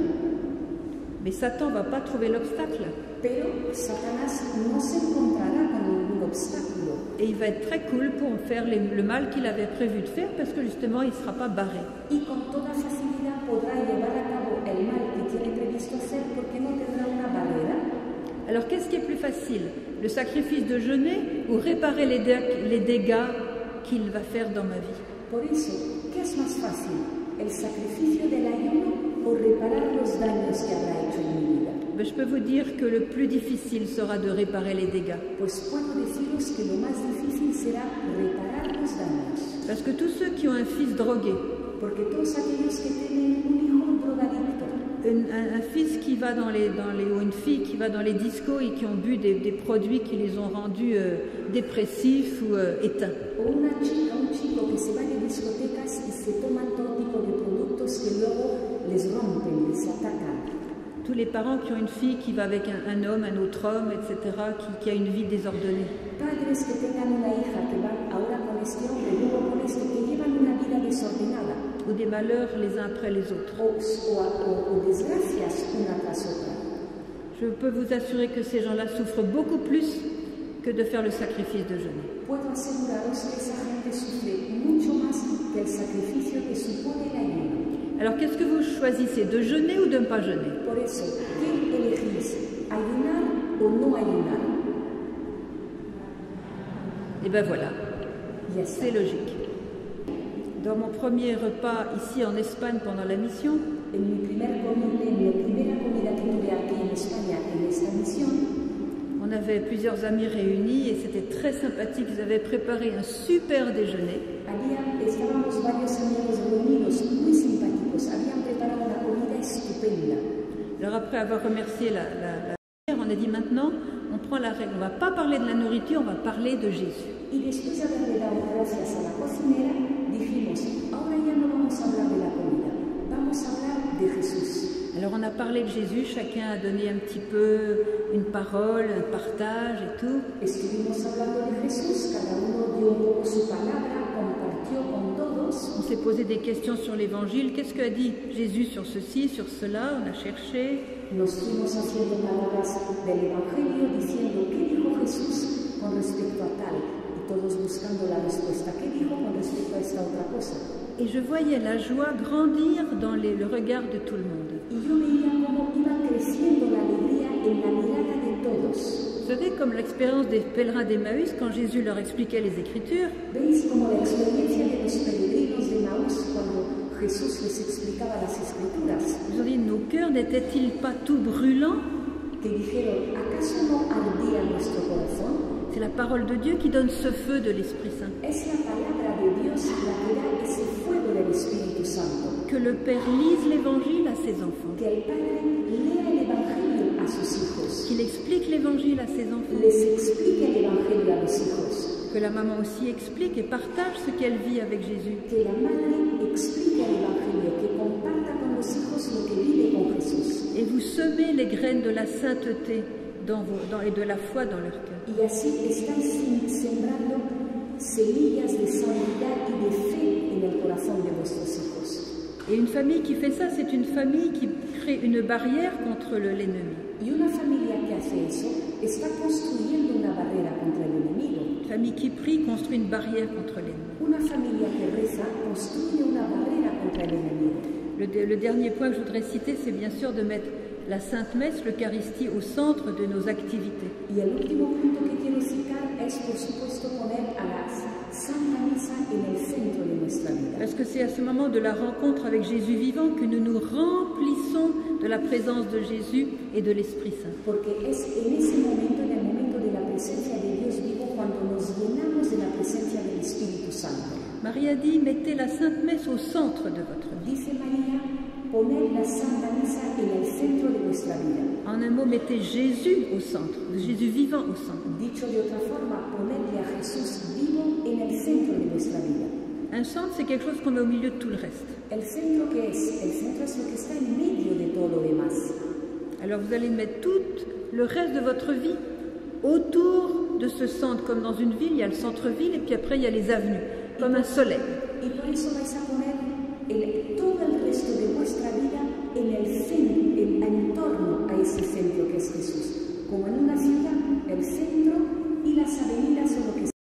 Mais Satan ne va pas trouver l'obstacle. Pero Satanás no se encontrará con ningún obstáculo. Et il va être très cool pour faire le mal qu'il avait prévu de faire parce que justement il ne sera pas barré. Y con toda facilidad podrá llevar a cabo el mal que tiene previsto hacer porque no tendrá una barrera. Alors qu'est-ce qui est plus facile? Le sacrifice de jeûner ou réparer les dégâts qu'il va faire dans ma vie? Por eso, ¿qué es más fácil? ¿El sacrificio del ayuno o reparar los daños que habrá hecho en mi vida? Je peux vous dire que le plus difficile sera de réparer les dégâts. Pues puedo deciros que lo más difícil será reparar los daños. Parce que tous ceux qui ont un fils drogué, Porque todos aquellos que tienen un hijo drogadicto, un fils qui va ou une fille qui va dans les discos et qui ont bu des produits qui les ont rendus dépressifs ou éteints. o una chica, un chico que se va de discotecas y se toman todo tipo de productos que luego les rompen, les atacan. Tous les parents qui ont une fille qui va avec un homme, un autre homme, etc., qui a une vie désordonnée. Padres que tengan una hija que va ahora con este hombre, luego con este, que llevan una vida desordenada. Ou des malheurs les uns après les autres. O desgracias una tras otra. Je peux vous assurer que ces gens-là souffrent beaucoup plus que de faire le sacrifice de jeûner. Puedo aseguraros que esa gente sufre mucho más que el sacrificio que supone el ayuno. Alors qu'est-ce que vous choisissez, de jeûner ou de ne pas jeûner? Por eso, ¿qué elegís? ¿Ayunar o no ayunar? Et bien voilà, Ya está. c'est logique. Dans mon premier repas ici en Espagne pendant la mission, En mi primera comida que tuve aquí en España, en esta misión, on avait plusieurs amis réunis et c'était très sympathique. Ils avaient préparé un super déjeuner. estábamos varios amigos reunidos, muy simpáticos, habían preparado una comida estupenda. Alors après avoir remercié la on a dit maintenant, on prend la règle. On ne va pas parler de la nourriture, on va parler de Jésus. Y después de haberle dado gracias a la cocinera, dijimos, ahora ya no vamos a hablar de la comida, vamos a hablar de Jesús. Alors on a parlé de Jésus, chacun a donné un petit peu une parole, un partage et tout. Estuvimos hablando de Jesús, cada uno dio un poco su palabra, compartió con todos. On s'est posé des questions sur l'Évangile. Qu'est-ce qu'a dit Jésus sur ceci, sur cela? On a cherché. Nos fuimos haciendo palabras del Evangelio diciendo qué dijo Jesús con respecto a tal, y todos buscando la respuesta, qué dijo con respecto a esta otra cosa. Et je voyais la joie grandir dans le regard de tout le monde. Y yo veía cómo iba creciendo la alegría en la mirada de todos. Vous savez, comme l'expérience des pèlerins d'Emmaüs, quand Jésus leur expliquait les Écritures, ¿Veis como la experiencia de los peregrinos de Maús cuando Jesús les explicaba las Escrituras? ils ont dit, nos cœurs n'étaient-ils pas tout brûlants? Que dijeron, ¿acaso no ardía nuestro corazón? C'est la parole de Dieu qui donne ce feu de l'Esprit Saint. Es la palabra de Dios la que da ese fuego del Espíritu Santo. Que le Père lise l'Évangile à ses enfants. Que el Padre lea el Evangelio a sus hijos. Qu'il explique l'Évangile à ses enfants. Les explique el Evangelio a los hijos. Que la maman aussi explique et partage ce qu'elle vit avec Jésus. Que la madre explique el Evangelio, que comparta con los hijos lo que vive con Jesús. Et vous semez les graines de la sainteté et de la foi dans leur cœur. Y así estáis sembrando semillas de santidad y de fe en el corazón de vuestros hijos. Et une famille qui fait ça, c'est une famille qui crée une barrière contre l'ennemi. Y una familia que hace eso está construyendo una barrera contra el enemigo. Une famille qui prie construit une barrière contre l'ennemi. Una familia que reza construye una barrera contra el enemigo. Le dernier point que je voudrais citer, c'est bien sûr de mettre la Sainte Messe, l'Eucharistie, au centre de nos activités. Y el último punto que quiero citar es, por supuesto, poner a la Santa Misa en el centro de nuestra vida. Parce que c'est à ce moment de la rencontre avec Jésus vivant que nous nous remplissons de la présence de Jésus et de l'Esprit Saint. Porque es en ese momento, en el momento de la presencia de Dios vivo, cuando nos llenamos de la presencia del Espíritu Santo. Marie a dit, mettez la Sainte Messe au centre de votre vie. Dice María, poner la Santa Misa en el centro de nuestra vida. En un mot, mettez Jésus au centre, Jésus vivant au centre. Dicho de otra forma, ponerle a Jesús vivo en el centro de nuestra vida. Un centre, c'est quelque chose qu'on met au milieu de tout le reste. ¿El centro qué es? El centro es lo que está en medio de todo lo demás. Alors vous allez mettre tout le reste de votre vie autour de ce centre. Comme dans une ville, il y a le centre-ville et puis après il y a les avenues, comme un soleil. Y por eso vais a poner todo el resto de vuestra vida en el centro, en torno a ese centro que es Jesús. Como en una ciudad, el centro y las avenidas son lo que